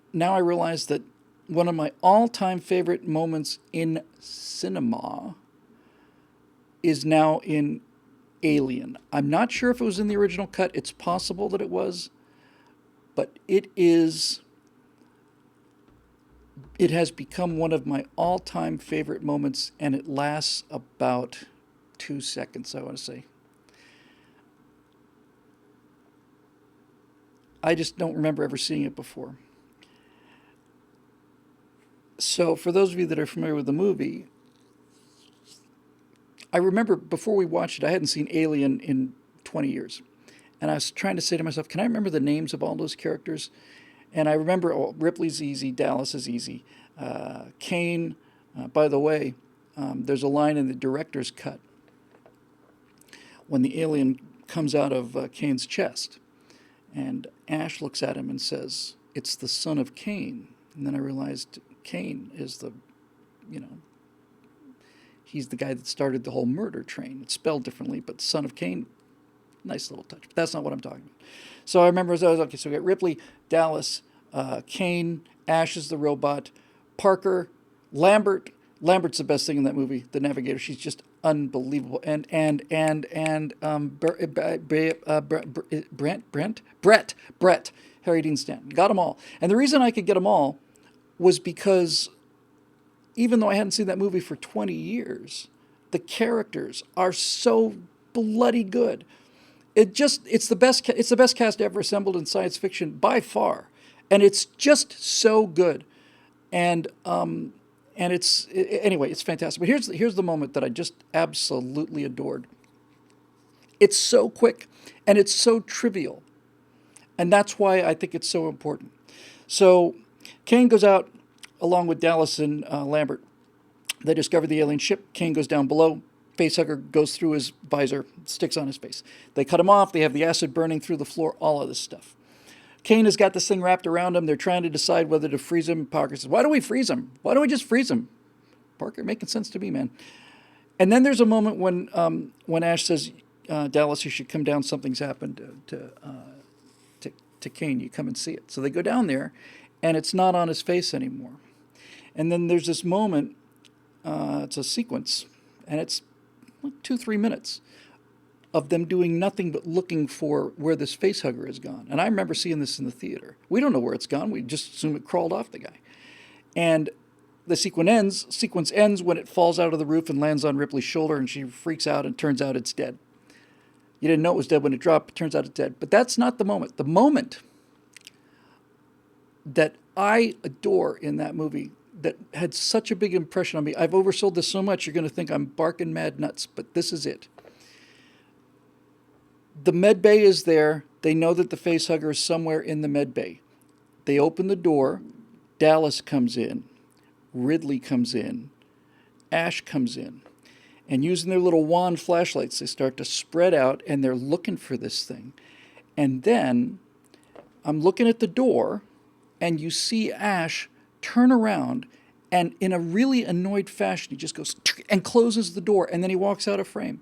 one of my all-time favorite moments in cinema is now in Alien. I'm not sure if it was in the original cut. It's possible that it was, but it has become one of my all-time favorite moments, and it lasts about 2 seconds, I want to say. I just don't remember ever seeing it before. So for those of you that are familiar with the movie, I remember before we watched it, I hadn't seen Alien in 20 years. And I was trying to say to myself, can I remember the names of all those characters? And I remember, Ripley's easy, Dallas is easy. Kane, by the way, there's a line in the director's cut when the alien comes out of Kane's chest. And Ash looks at him and says, "It's the son of Cain." And then I realized Cain is he's the guy that started the whole murder train. It's spelled differently, but son of Cain, nice little touch. But that's not what I'm talking about. So I remember, okay, so we got Ripley, Dallas, Cain, Ash is the robot, Parker, Lambert. Lambert's the best thing in that movie, the navigator. She's just unbelievable. And Brett, Harry Dean Stanton. Got them all. And the reason I could get them all was because even though I hadn't seen that movie for 20 years, the characters are so bloody good. It's the best cast ever assembled in science fiction by far. And it's just so good. And anyway, it's fantastic. But here's the moment that I just absolutely adored. It's so quick and it's so trivial. And that's why I think it's so important. So Kane goes out along with Dallas and Lambert. They discover the alien ship. Kane goes down below. Facehugger goes through his visor, sticks on his face. They cut him off. They have the acid burning through the floor, all of this stuff. Kane has got this thing wrapped around him. They're trying to decide whether to freeze him. Parker says, "Why don't we freeze him? Why don't we just freeze him?" Parker, making sense to me, man. And then there's a moment when Ash says, "Dallas, you should come down. Something's happened to Kane. You come and see it." So they go down there, and it's not on his face anymore. And then there's this moment. It's a sequence, and it's like 2-3 minutes of them doing nothing but looking for where this facehugger has gone. And I remember seeing this in the theater. We don't know where it's gone. We just assume it crawled off the guy. And the sequence ends when it falls out of the roof and lands on Ripley's shoulder, and she freaks out, and turns out it's dead. You didn't know it was dead when it dropped. It turns out it's dead. But that's not the moment. The moment that I adore in that movie that had such a big impression on me. I've oversold this so much, you're going to think I'm barking mad nuts, but this is it. The med bay is there. They know that the facehugger is somewhere in the med bay. They open the door. Dallas comes in. Ridley comes in. Ash comes in. And using their little wand flashlights, they start to spread out, and they're looking for this thing. And then I'm looking at the door, and you see Ash turn around, and in a really annoyed fashion, he just goes and closes the door, and then he walks out of frame.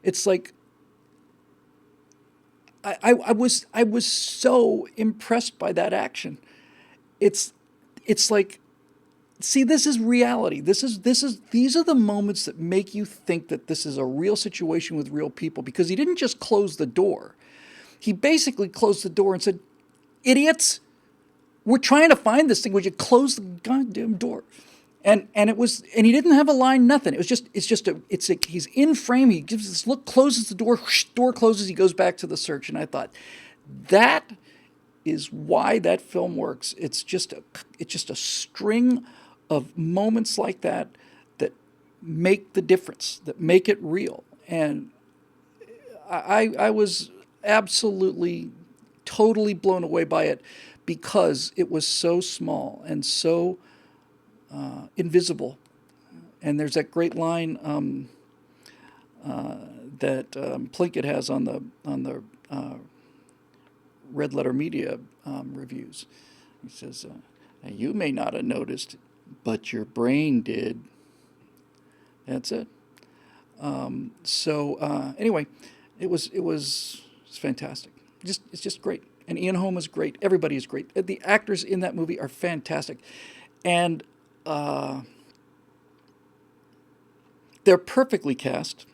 It's like I was so impressed by that action. It's like, see, this is reality. These are the moments that make you think that this is a real situation with real people, because he didn't just close the door. He basically closed the door and said, "Idiots, we're trying to find this thing. Would you close the goddamn door? And he didn't have a line, nothing. He's in frame. He gives this look, closes the door, whoosh, door closes. He goes back to the search, and I thought that is why that film works. It's just a string of moments like that that make the difference, that make it real. And I was absolutely, totally blown away by it because it was so small and so invisible. And there's that great line that Plinkett has on the Red Letter Media reviews. He says, "You may not have noticed, but your brain did." That's it. Anyway, it's fantastic. It's just great. And Ian Holm is great. Everybody is great. The actors in that movie are fantastic, and they're perfectly cast.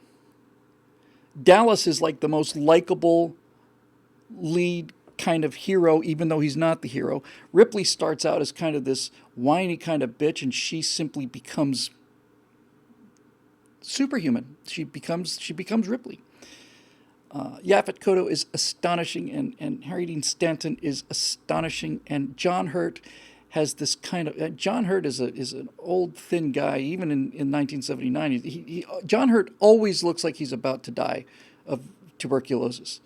Dallas is like the most likable lead kind of hero, even though he's not the hero. Ripley starts out as kind of this whiny kind of bitch, and she simply becomes superhuman. She becomes Ripley. Yaphet Kotto is astonishing, and Harry Dean Stanton is astonishing, and John Hurt has this kind of John Hurt is an old thin guy. Even in 1979, John Hurt always looks like he's about to die of tuberculosis.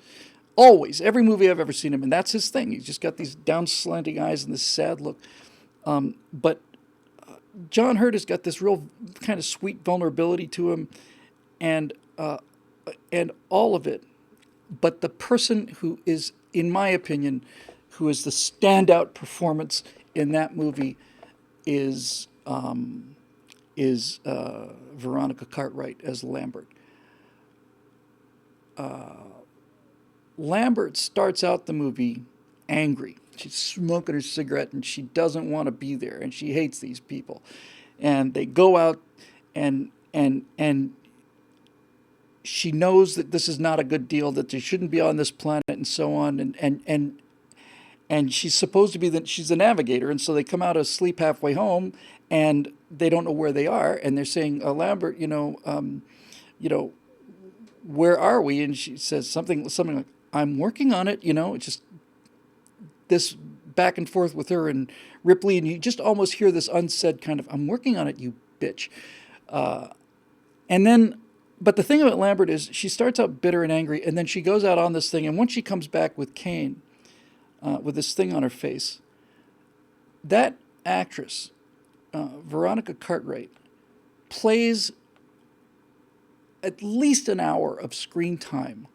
Always, every movie I've ever seen him in, that's his thing. He's just got these down slanting eyes and this sad look. But John Hurt has got this real kind of sweet vulnerability to him, and all of it. But the person who is, in my opinion, who is the standout performance in that movie is Veronica Cartwright as Lambert. Lambert starts out the movie angry. She's smoking her cigarette and she doesn't want to be there and she hates these people. And they go out and she knows that this is not a good deal, that they shouldn't be on this planet and so on. And she's supposed to be she's the navigator, and so they come out of sleep halfway home, and they don't know where they are, and they're saying, Lambert, where are we? And she says something like, I'm working on it. It's just this back and forth with her and Ripley, and you just almost hear this unsaid kind of, I'm working on it, you bitch. But the thing about Lambert is she starts out bitter and angry, and then she goes out on this thing, and once she comes back with Kane, with this thing on her face, that actress, Veronica Cartwright, plays at least an hour of screen time,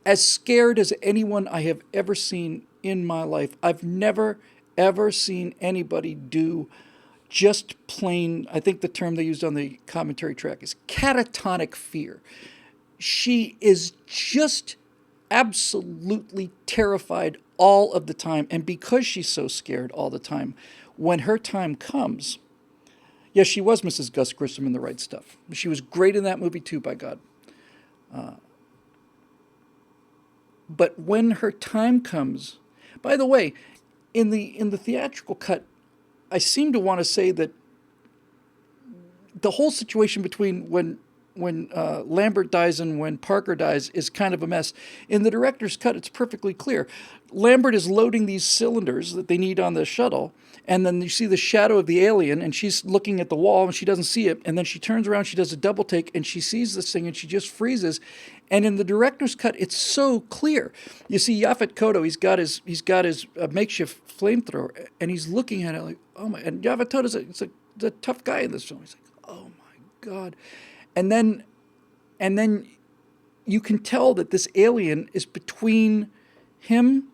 as scared as anyone I have ever seen in my life. I've never, ever seen anybody do just plain, I think the term they used on the commentary track is catatonic fear. She is just absolutely terrified all of the time. And because she's so scared all the time, when her time comes, yes, she was Mrs. Gus Grissom in The Right Stuff. She was great in that movie too, by God. But when her time comes, by the way, in the theatrical cut, I seem to want to say that the whole situation between when Lambert dies and when Parker dies is kind of a mess. In the director's cut, it's perfectly clear. Lambert is loading these cylinders that they need on the shuttle, and then you see the shadow of the alien, and she's looking at the wall, and she doesn't see it, and then she turns around, she does a double take, and she sees this thing, and she just freezes. And in the director's cut, it's so clear. You see Yaphet Kotto, he's got his makeshift flamethrower, and he's looking at it like, oh my, and Yaphet Kotto's a tough guy in this film. He's like, oh my God. And then you can tell that this alien is between him.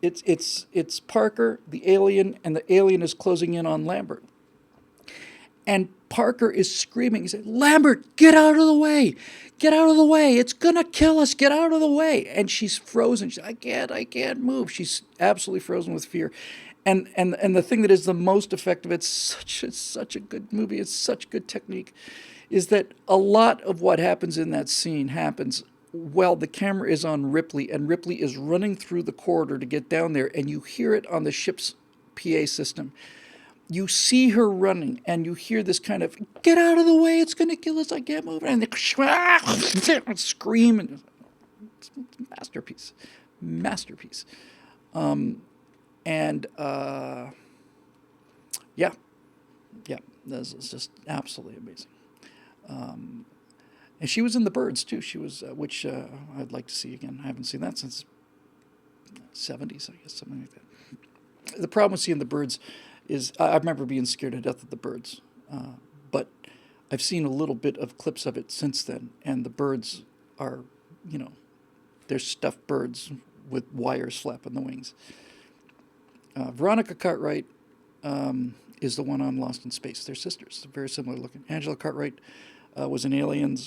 It's Parker, the alien, and the alien is closing in on Lambert. And Parker is screaming. He said, Lambert, get out of the way. Get out of the way. It's going to kill us. Get out of the way. And she's frozen. She's, I can't move. She's absolutely frozen with fear. And the thing that is the most effective, it's such a good movie, it's such good technique, is that a lot of what happens in that scene happens while the camera is on Ripley, and Ripley is running through the corridor to get down there, and you hear it on the ship's PA system. You see her running, and you hear this kind of, get out of the way, it's going to kill us, I can't move. And they scream. And it's masterpiece. Masterpiece. And yeah, this is just absolutely amazing. And she was in The Birds too. She was, which I'd like to see again. I haven't seen that since '70s, I guess, something like that. The problem with seeing The Birds is I remember being scared to death of The Birds, but I've seen a little bit of clips of it since then, and the birds are, they're stuffed birds with wires flapping the wings. Veronica Cartwright is the one on Lost in Space. They're sisters. They're very similar looking. Angela Cartwright was an Alien,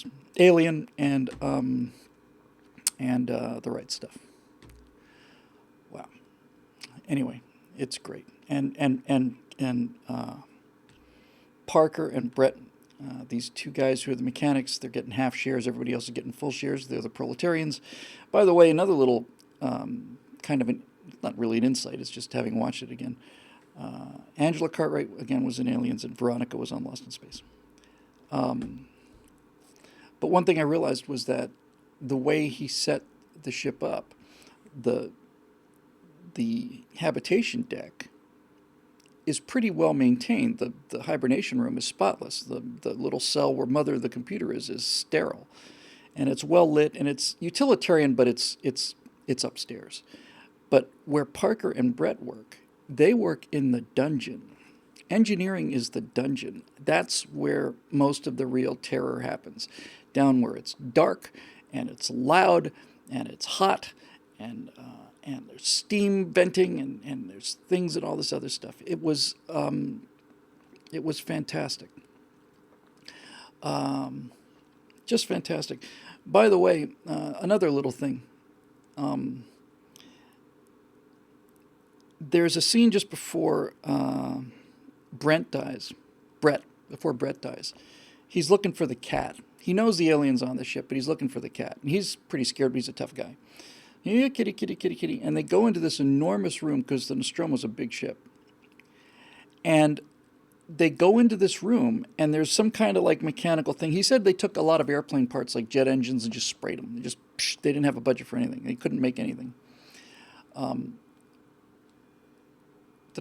and The Right Stuff. Wow. Anyway, it's great. And Parker and Brett, these two guys who are the mechanics, they're getting half shares. Everybody else is getting full shares. They're the proletarians. By the way, another little kind of not really an insight. It's just having watched it again. Angela Cartwright, again, was in Aliens, and Veronica was on Lost in Space. But one thing I realized was that the way he set the ship up, the habitation deck is pretty well maintained. The hibernation room is spotless. The little cell where Mother, the computer, is sterile. And it's well lit, and it's utilitarian, but it's upstairs. But where Parker and Brett work, they work in the dungeon. Engineering is the dungeon. That's where most of the real terror happens. Down where it's dark, and it's loud, and it's hot, and there's steam venting, and there's things and all this other stuff. It was fantastic. Just fantastic. By the way, another little thing. There's a scene just before Brett dies. He's looking for the cat. He knows the alien's on the ship, but he's looking for the cat. And he's pretty scared, but he's a tough guy. Yeah, kitty, kitty, kitty, kitty. And they go into this enormous room because the Nostromo's a big ship. And they go into this room, and there's some kind of like mechanical thing. He said they took a lot of airplane parts, like jet engines, and just sprayed them. They didn't have a budget for anything. They couldn't make anything. Did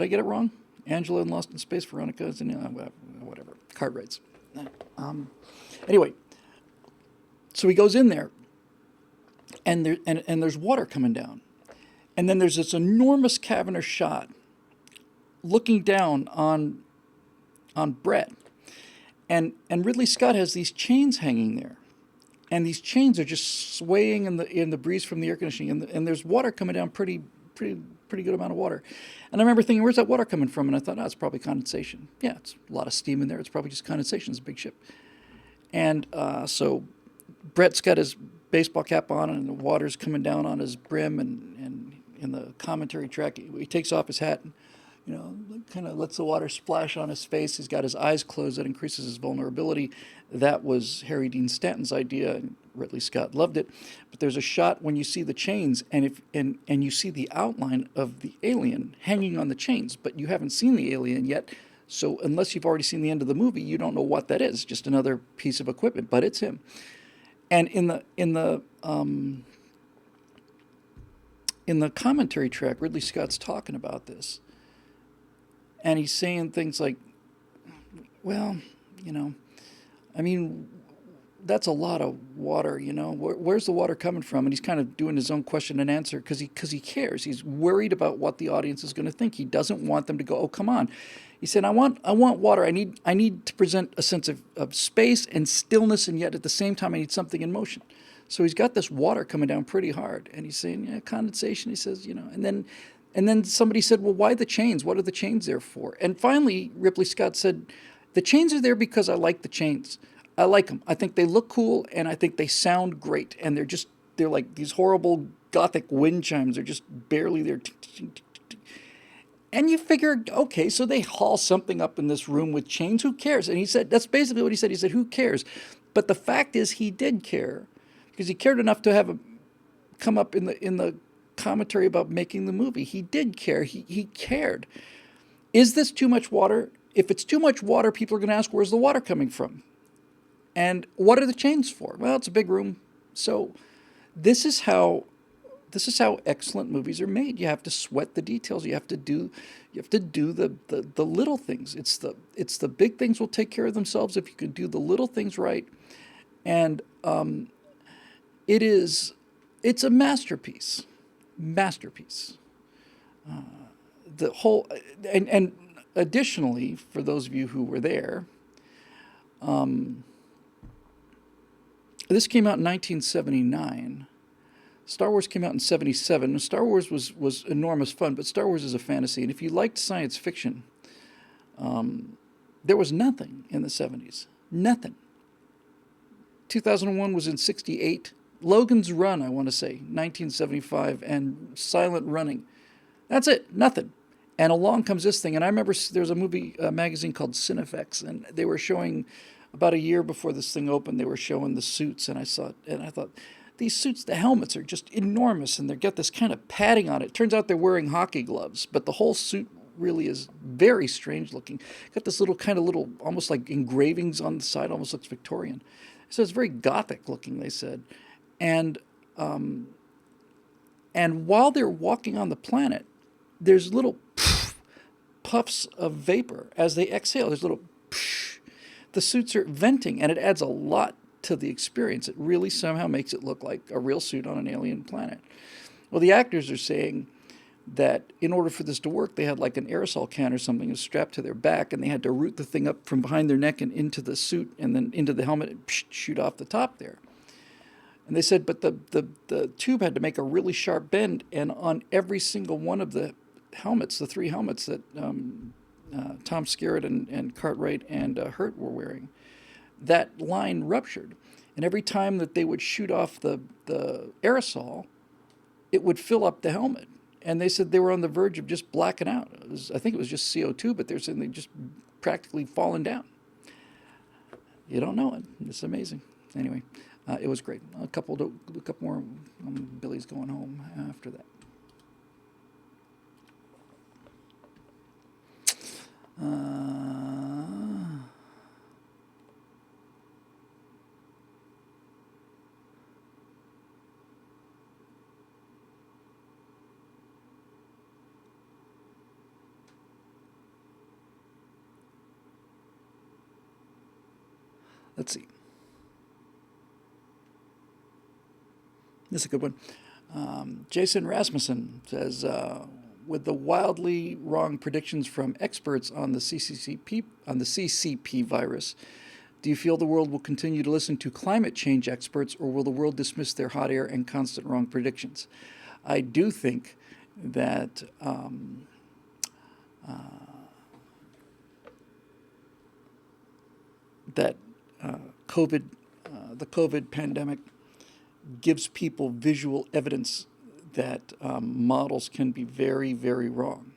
I get it wrong? Angela in Lost in Space, Veronica is in whatever. Cartwrights. Anyway, so he goes in there, and there's water coming down, and then there's this enormous cavernous shot looking down on Brett, and Ridley Scott has these chains hanging there, and these chains are just swaying in the breeze from the air conditioning, and there's water coming down, pretty good amount of water. And I remember thinking, where's that water coming from? And I thought, it's probably condensation. Yeah, it's a lot of steam in there. It's probably just condensation. It's a big ship. And so Brett's got his baseball cap on, and the water's coming down on his brim, and in the commentary track, he takes off his hat, and kind of lets the water splash on his face. He's got his eyes closed. That increases his vulnerability. That was Harry Dean Stanton's idea, and Ridley Scott loved it. But there's a shot when you see the chains, and you see the outline of the alien hanging on the chains, but you haven't seen the alien yet. So unless you've already seen the end of the movie, you don't know what that is. Just another piece of equipment, but it's him. And in the commentary track, Ridley Scott's talking about this. And he's saying things like, well, I mean, that's a lot of water, where's the water coming from? And he's kind of doing his own question and answer because he cares. He's worried about what the audience is going to think. He doesn't want them to go, oh, come on. He said, I want water. I need to present a sense of space and stillness, and yet at the same time I need something in motion. So he's got this water coming down pretty hard, and he's saying, yeah, condensation. He says, and then somebody said, well, why the chains? What are the chains there for? And finally, Ridley Scott said, the chains are there because I like the chains. I like them. I think they look cool, and I think they sound great. And they're like these horrible gothic wind chimes. They're just barely there. And you figure, okay, so they haul something up in this room with chains. Who cares? And he said, that's basically what he said. He said, who cares? But the fact is he did care, because he cared enough to have come up in the commentary about making the movie. He did care. He cared. Is this too much water? If it's too much water, people are going to ask, where's the water coming from? And what are the chains for? Well, it's a big room. So this is how excellent movies are made. You have to sweat the details. You have to do the little things. It's the big things will take care of themselves if you can do the little things right. And it's a masterpiece. Masterpiece. The whole and additionally, for those of you who were there, this came out in 1979. Star Wars came out in 77. Star Wars was enormous fun, but Star Wars is a fantasy. And if you liked science fiction, there was nothing in the 70s. Nothing. 2001 was in 68. Logan's Run, I want to say, 1975, and Silent Running. That's it. Nothing. And along comes this thing. And I remember there's a magazine called Cinefex, and they were showing, about a year before this thing opened, they were showing the suits, and I saw it, and I thought, these suits, the helmets are just enormous, and they've got this kind of padding on it. Turns out they're wearing hockey gloves, but the whole suit really is very strange looking. Got this little, almost like engravings on the side, almost looks Victorian. So it's very Gothic looking, they said. And while they're walking on the planet, there's little puffs of vapor as they exhale. There's little the suits are venting, and it adds a lot to the experience. It really somehow makes it look like a real suit on an alien planet. Well, the actors are saying that in order for this to work, they had like an aerosol can or something was strapped to their back, and they had to root the thing up from behind their neck and into the suit and then into the helmet and shoot off the top there. And they said, but the tube had to make a really sharp bend, and on every single one of the helmets, the three helmets that Tom Skerritt and Cartwright and Hurt were wearing, that line ruptured. And every time that they would shoot off the aerosol, it would fill up the helmet. And they said they were on the verge of just blacking out. I think it was just CO2, but they're saying they just practically fallen down. You don't know it. It's amazing. Anyway, it was great. A couple more. Billy's going home after that. Let's see. This is a good one. Jason Rasmussen says, with the wildly wrong predictions from experts on the CCP virus, do you feel the world will continue to listen to climate change experts, or will the world dismiss their hot air and constant wrong predictions? I do think that the COVID pandemic gives people visual evidence that models can be very, very wrong,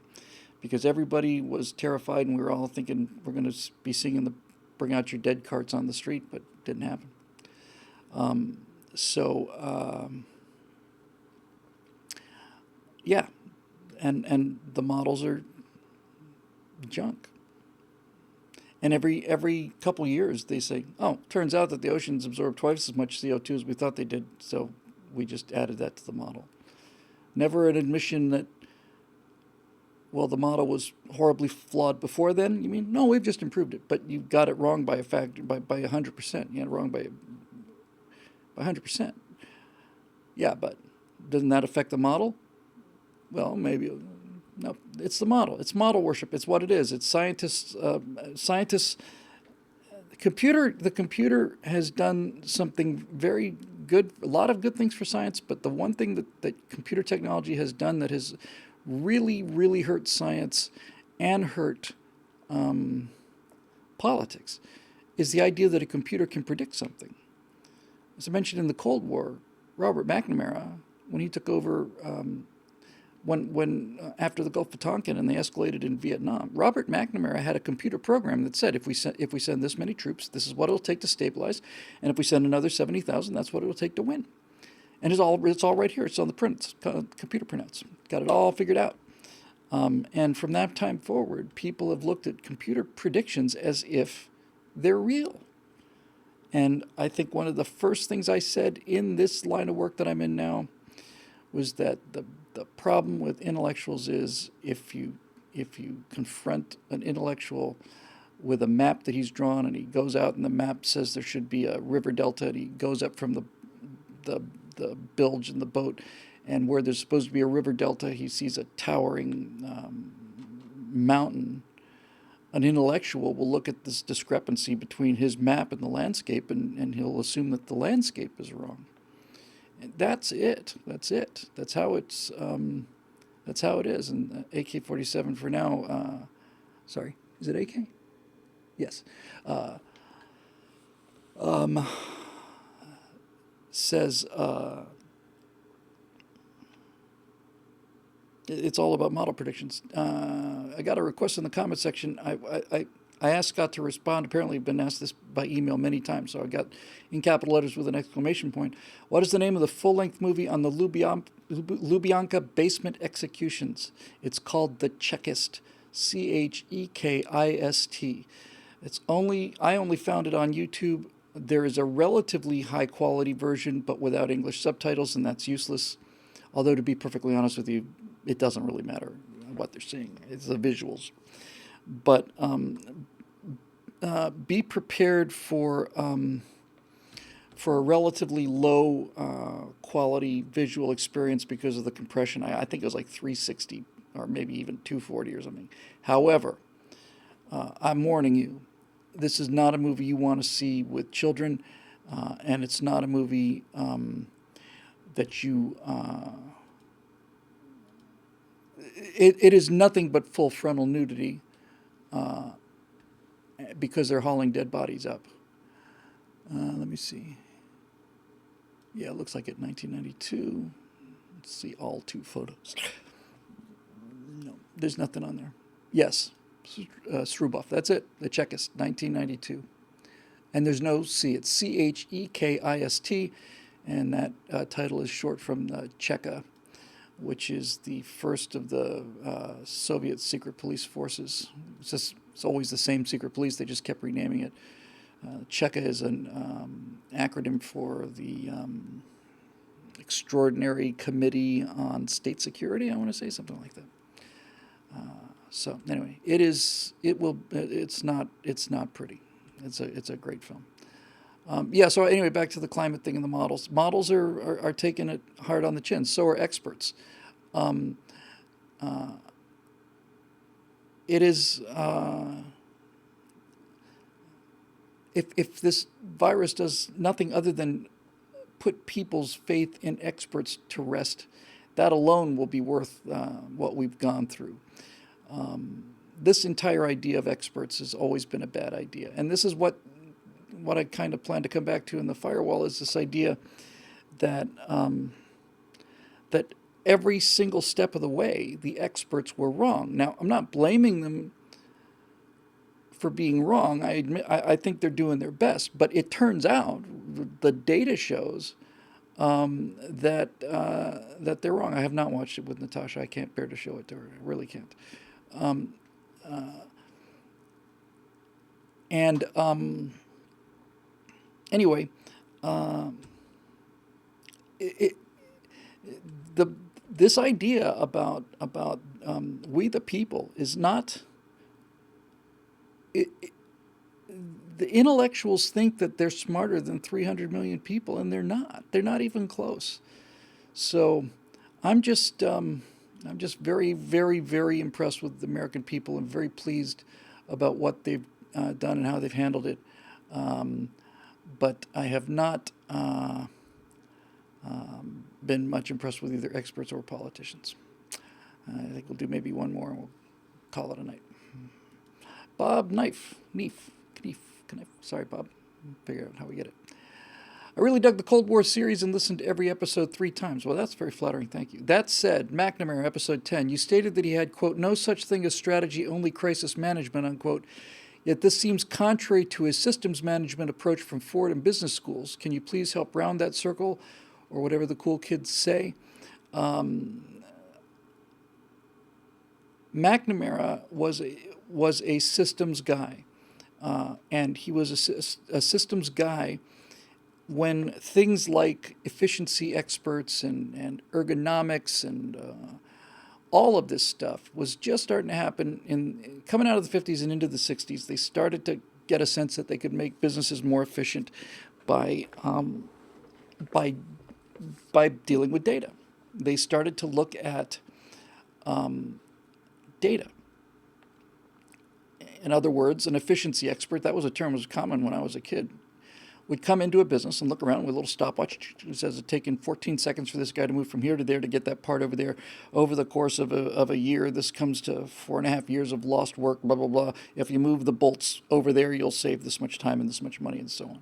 because everybody was terrified, and we were all thinking we're going to be seeing the bring out your dead carts on the street, but it didn't happen. Yeah, and the models are junk. And every couple years they say, oh, turns out that the oceans absorb twice as much CO2 as we thought they did, so we just added that to the model. Never an admission that, well, the model was horribly flawed before then. You mean, no, we've just improved it, but you got it wrong by a factor, by 100%. You got it wrong by 100%. Yeah, but doesn't that affect the model? Well, maybe. No, it's the model. It's model worship. It's what it is. It's scientists. The computer has done something very good, a lot of good things for science, but the one thing that computer technology has done that has really, really hurt science and hurt politics is the idea that a computer can predict something. As I mentioned in the Cold War, Robert McNamara, when he took over, when after the Gulf of Tonkin and they escalated in Vietnam, Robert McNamara had a computer program that said, if we send this many troops, this is what it'll take to stabilize, and if we send another 70,000, that's what it'll take to win. And it's all right here. It's on the print, computer printouts. Got it all figured out. And from that time forward, people have looked at computer predictions as if they're real. And I think one of the first things I said in this line of work that I'm in now was that the problem with intellectuals is if you confront an intellectual with a map that he's drawn and he goes out and the map says there should be a river delta and he goes up from the, the bilge in the boat and where there's supposed to be a river delta he sees a towering mountain. An intellectual will look at this discrepancy between his map and the landscape and he'll assume that the landscape is wrong. And that's it. That's it. That's how it's. That's how it is. And AK-47 for now. Sorry, is it AK? Yes. Says it's all about model predictions. I got a request in the comment section. I asked Scott to respond. Apparently, I've been asked this by email many times, so I got in capital letters with an exclamation point. What is the name of the full-length movie on the Lubyanka basement executions? It's called The Chekist, Chekist. I only found it on YouTube. There is a relatively high-quality version, but without English subtitles, and that's useless. Although, to be perfectly honest with you, it doesn't really matter what they're seeing. It's the visuals. But be prepared for a relatively low quality visual experience because of the compression. I think it was like 360 or maybe even 240 or something. However, I'm warning you, this is not a movie you want to see with children, and it's not a movie that you... It is nothing but full frontal nudity because they're hauling dead bodies up. Let me see. Yeah, it looks like it 1992. Let's see all two photos. No, there's nothing on there. Yes, Sruboff. That's it. The Chekist, 1992. And there's no C. It's Chekist, and that title is short from Cheka, which is the first of the Soviet secret police forces. It's always the same secret police. They just kept renaming it. Cheka is an acronym for the Extraordinary Committee on State Security. I want to say something like that. So anyway, it's not pretty. It's a great film. So anyway, back to the climate thing and the models. Models are taking it hard on the chin. So are experts. It is if this virus does nothing other than put people's faith in experts to rest, that alone will be worth what we've gone through. This entire idea of experts has always been a bad idea, and this is what I kind of plan to come back to in the firewall is this idea that that every single step of the way the experts were wrong. Now, I'm not blaming them for being wrong. I think they're doing their best, but it turns out the data shows that they're wrong. I have not watched it with Natasha. I can't bear to show it to her. I really can't. Anyway, this idea about we the people is not. The intellectuals think that they're smarter than 300 million people, and they're not. They're not even close. So, I'm just very, very, very impressed with the American people and very pleased about what they've done and how they've handled it. But I have not been much impressed with either experts or politicians. I think we'll do maybe one more and we'll call it a night. Bob Knife. Sorry, Bob. Figure out how we get it. I really dug the Cold War series and listened to every episode 3 times. Well, that's very flattering. Thank you. That said, McNamara, episode 10, you stated that he had, quote, no such thing as strategy, only crisis management, unquote. Yet this seems contrary to his systems management approach from Ford and business schools. Can you please help round that circle, or whatever the cool kids say? McNamara was a systems guy, and he was a systems guy when things like efficiency experts and ergonomics and all of this stuff was just starting to happen in coming out of the 50s and into the 60s. They started to get a sense that they could make businesses more efficient by by by dealing with data. They started to look at data. In other words, an efficiency expert, that was a term that was common when I was a kid, would come into a business and look around with a little stopwatch. It says it's taken 14 seconds for this guy to move from here to there to get that part over there. Over the course of a year, this comes to 4.5 years of lost work, blah, blah, blah. If you move the bolts over there, you'll save this much time and this much money and so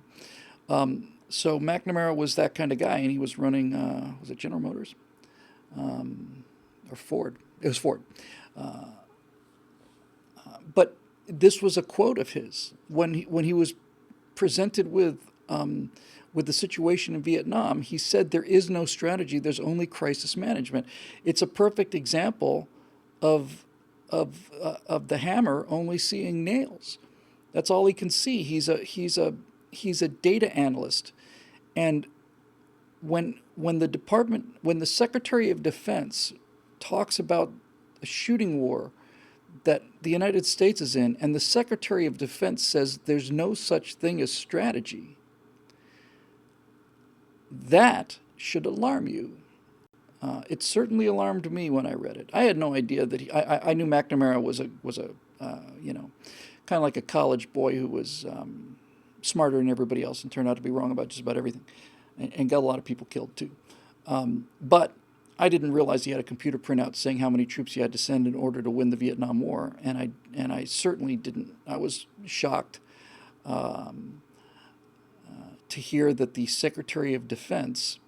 on. So McNamara was that kind of guy, and he was running, was it General Motors? Or Ford? It was Ford. But this was a quote of his when he was presented with the situation in Vietnam. He said, "There is no strategy. There's only crisis management." It's a perfect example of the hammer only seeing nails. That's all he can see. He's a data analyst, and when the Secretary of Defense talks about a shooting war that the United States is in, and the Secretary of Defense says there's no such thing as strategy, that should alarm you. It certainly alarmed me when I read it. I had no idea that I knew McNamara was a kind of like a college boy who was smarter than everybody else and turned out to be wrong about just about everything, and got a lot of people killed too. But I didn't realize he had a computer printout saying how many troops he had to send in order to win the Vietnam War, and I certainly didn't. I was shocked to hear that the Secretary of Defense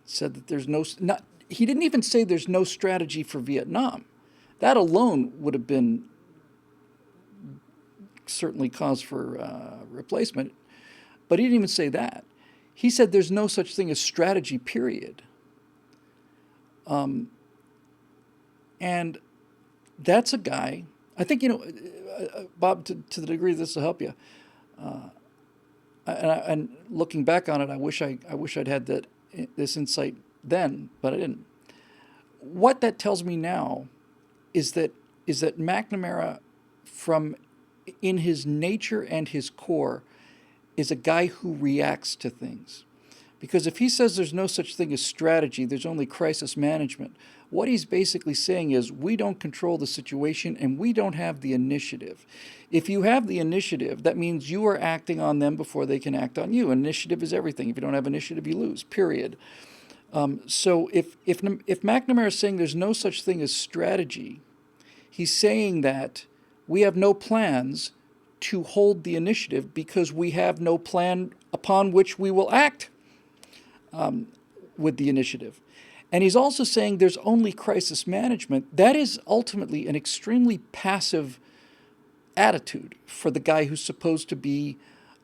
said that there's not. He didn't even say there's no strategy for Vietnam. That alone would have been certainly cause for replacement, but he didn't even say that. He said there's no such thing as strategy, period. And that's a guy, I think, Bob, to the degree this will help you. And looking back on it, I wish I'd had this insight then, but I didn't. What that tells me now is that McNamara, from in his nature and his core, is a guy who reacts to things. Because if he says there's no such thing as strategy, there's only crisis management, what he's basically saying is we don't control the situation and we don't have the initiative. If you have the initiative, that means you are acting on them before they can act on you. Initiative is everything. If you don't have initiative, you lose, period. So if McNamara is saying there's no such thing as strategy, he's saying that we have no plans to hold the initiative because we have no plan upon which we will act with the initiative. And he's also saying there's only crisis management. That is ultimately an extremely passive attitude for the guy who's supposed to be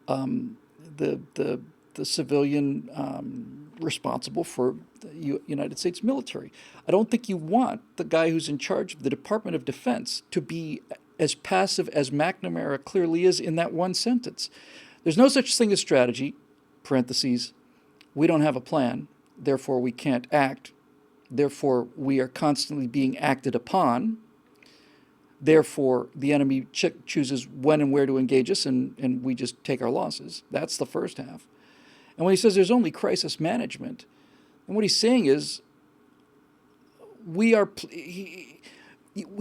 the civilian responsible for the United States military. I don't think you want the guy who's in charge of the Department of Defense to be as passive as McNamara clearly is in that one sentence. There's no such thing as strategy, parentheses, we don't have a plan, therefore we can't act, therefore we are constantly being acted upon, therefore the enemy chooses when and where to engage us, and we just take our losses. That's the first half. And when he says there's only crisis management, and what he's saying is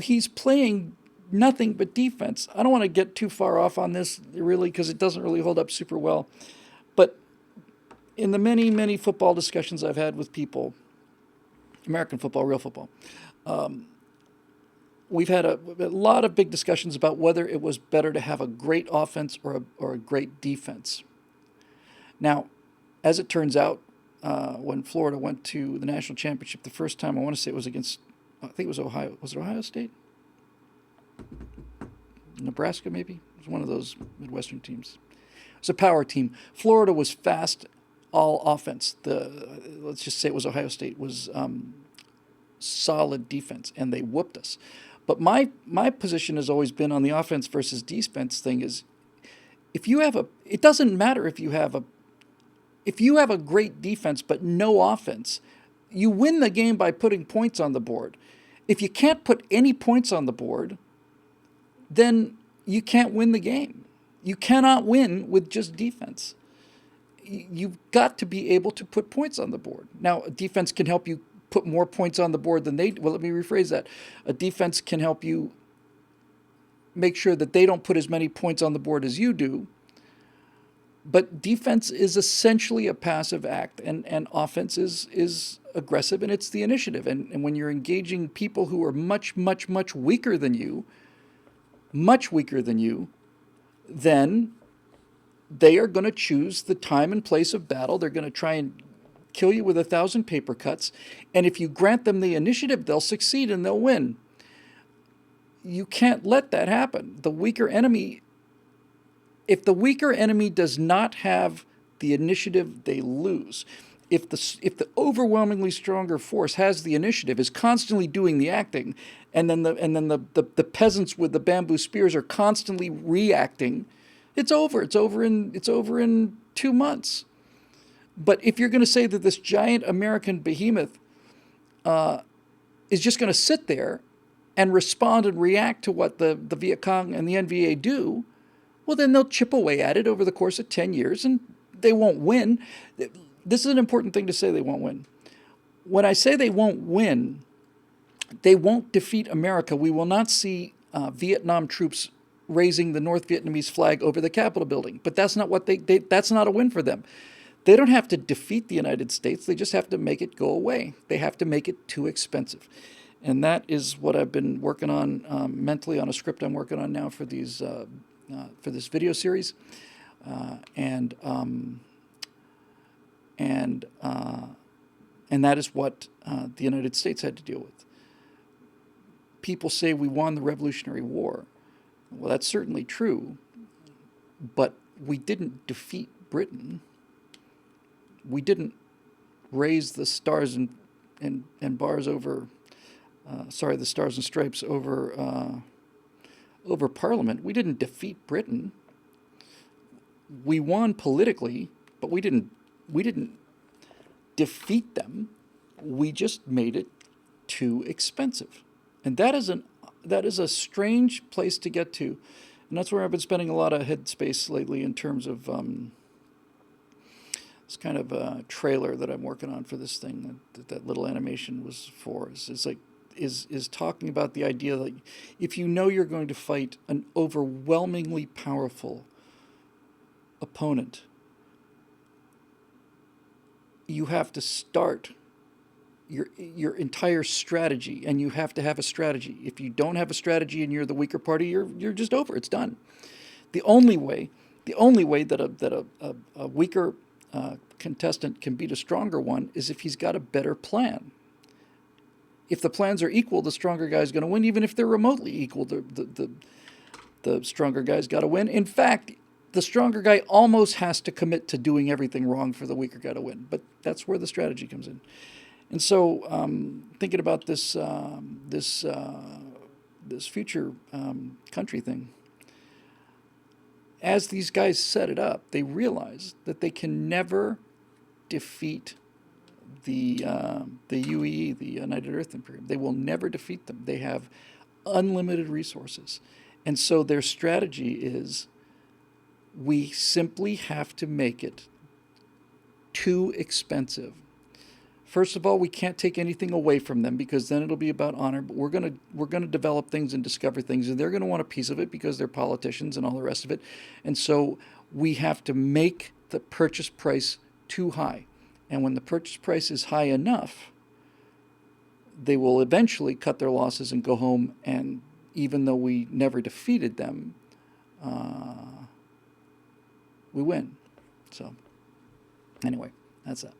he's playing nothing but defense. I don't want to get too far off on this, really, because it doesn't really hold up super well. But in the many, many football discussions I've had with people, American football, real football, we've had a lot of big discussions about whether it was better to have a great offense or a great defense. Now, as it turns out, when Florida went to the national championship the first time, I want to say it was against, I think it was Ohio. Was it Ohio State? Nebraska, maybe? It was one of those Midwestern teams. It was a power team. Florida was fast, all offense. Let's just say it was Ohio State, was solid defense, and they whooped us. But my position has always been on the offense versus defense thing is, if you have it doesn't matter if you have a great defense but no offense, you win the game by putting points on the board. If you can't put any points on the board, then you can't win the game. You cannot win with just defense. You've got to be able to put points on the board. Now, a defense can help you put more points on the board than they do. Well, let me rephrase that. A defense can help you make sure that they don't put as many points on the board as you do. But defense is essentially a passive act, and offense is aggressive, and it's the initiative. And when you're engaging people who are much, much, much weaker than you, then they are going to choose the time and place of battle. They're going to try and kill you with 1,000 paper cuts. And if you grant them the initiative, they'll succeed and they'll win. You can't let that happen. If the weaker enemy does not have the initiative, they lose. If the overwhelmingly stronger force has the initiative, is constantly doing the acting, and then the peasants with the bamboo spears are constantly reacting, it's over. It's over in 2 months. But if you're going to say that this giant American behemoth is just going to sit there and respond and react to what the Viet Cong and the NVA do, well, then they'll chip away at it over the course of 10 years, and they won't win. This is an important thing to say, they won't win. When I say they won't win, they won't defeat America. We will not see Vietnam troops raising the North Vietnamese flag over the Capitol building. But that's not what that's not a win for them. They don't have to defeat the United States. They just have to make it go away. They have to make it too expensive. And that is what I've been working on mentally on a script I'm working on now for these for this video series. And that is what the United States had to deal with. People say we won the Revolutionary War. Well, that's certainly true, but we didn't defeat Britain. We didn't raise the stars and bars over, the stars and stripes over Parliament. We didn't defeat Britain. We won politically, but we didn't defeat them. We just made it too expensive. And that is a strange place to get to. And that's where I've been spending a lot of headspace lately in terms of this kind of trailer that I'm working on for this thing that little animation was for. Is talking about the idea that if you know you're going to fight an overwhelmingly powerful opponent, you have to start your entire strategy, and you have to have a strategy. If you don't have a strategy and you're the weaker party, you're just over. It's done. The only way that a weaker contestant can beat a stronger one is if he's got a better plan. If the plans are equal, the stronger guy's going to win. Even if they're remotely equal, the stronger guy's got to win. In fact, the stronger guy almost has to commit to doing everything wrong for the weaker guy to win. But that's where the strategy comes in. And so, thinking about this future country thing, as these guys set it up, they realize that they can never defeat the UEE, the United Earth Imperium. They will never defeat them. They have unlimited resources. And so their strategy is, we simply have to make it too expensive. First of all, we can't take anything away from them, because then it'll be about honor. But we're gonna develop things and discover things, and they're gonna want a piece of it because they're politicians and all the rest of it. And so we have to make the purchase price too high. And when the purchase price is high enough, they will eventually cut their losses and go home. And even though we never defeated them, we win. So anyway, that's that.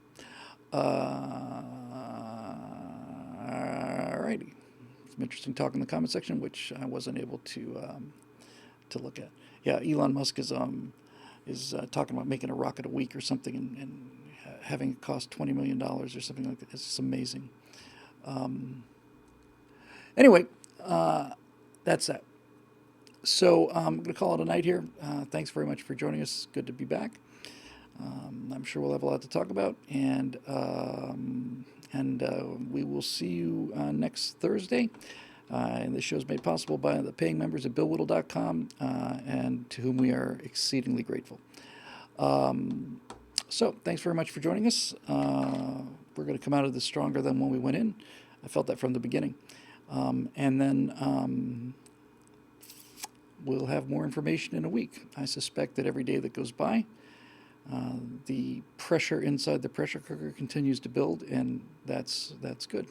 Alrighty. Some interesting talk in the comment section, which I wasn't able to look at. Yeah, Elon Musk is talking about making a rocket a week or something, and having it cost $20 million or something like that. It's just amazing. Anyway, that's that. So I'm going to call it a night here. Thanks very much for joining us. Good to be back. I'm sure we'll have a lot to talk about, and we will see you next Thursday. And this show is made possible by the paying members at BillWhittle.com, and to whom we are exceedingly grateful. So thanks very much for joining us. We're going to come out of this stronger than when we went in. I felt that from the beginning. And then we'll have more information in a week. I suspect that every day that goes by, the pressure inside the pressure cooker continues to build, and that's good.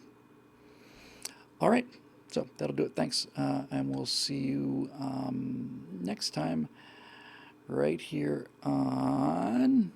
All right, so that'll do it. Thanks, and we'll see you next time right here on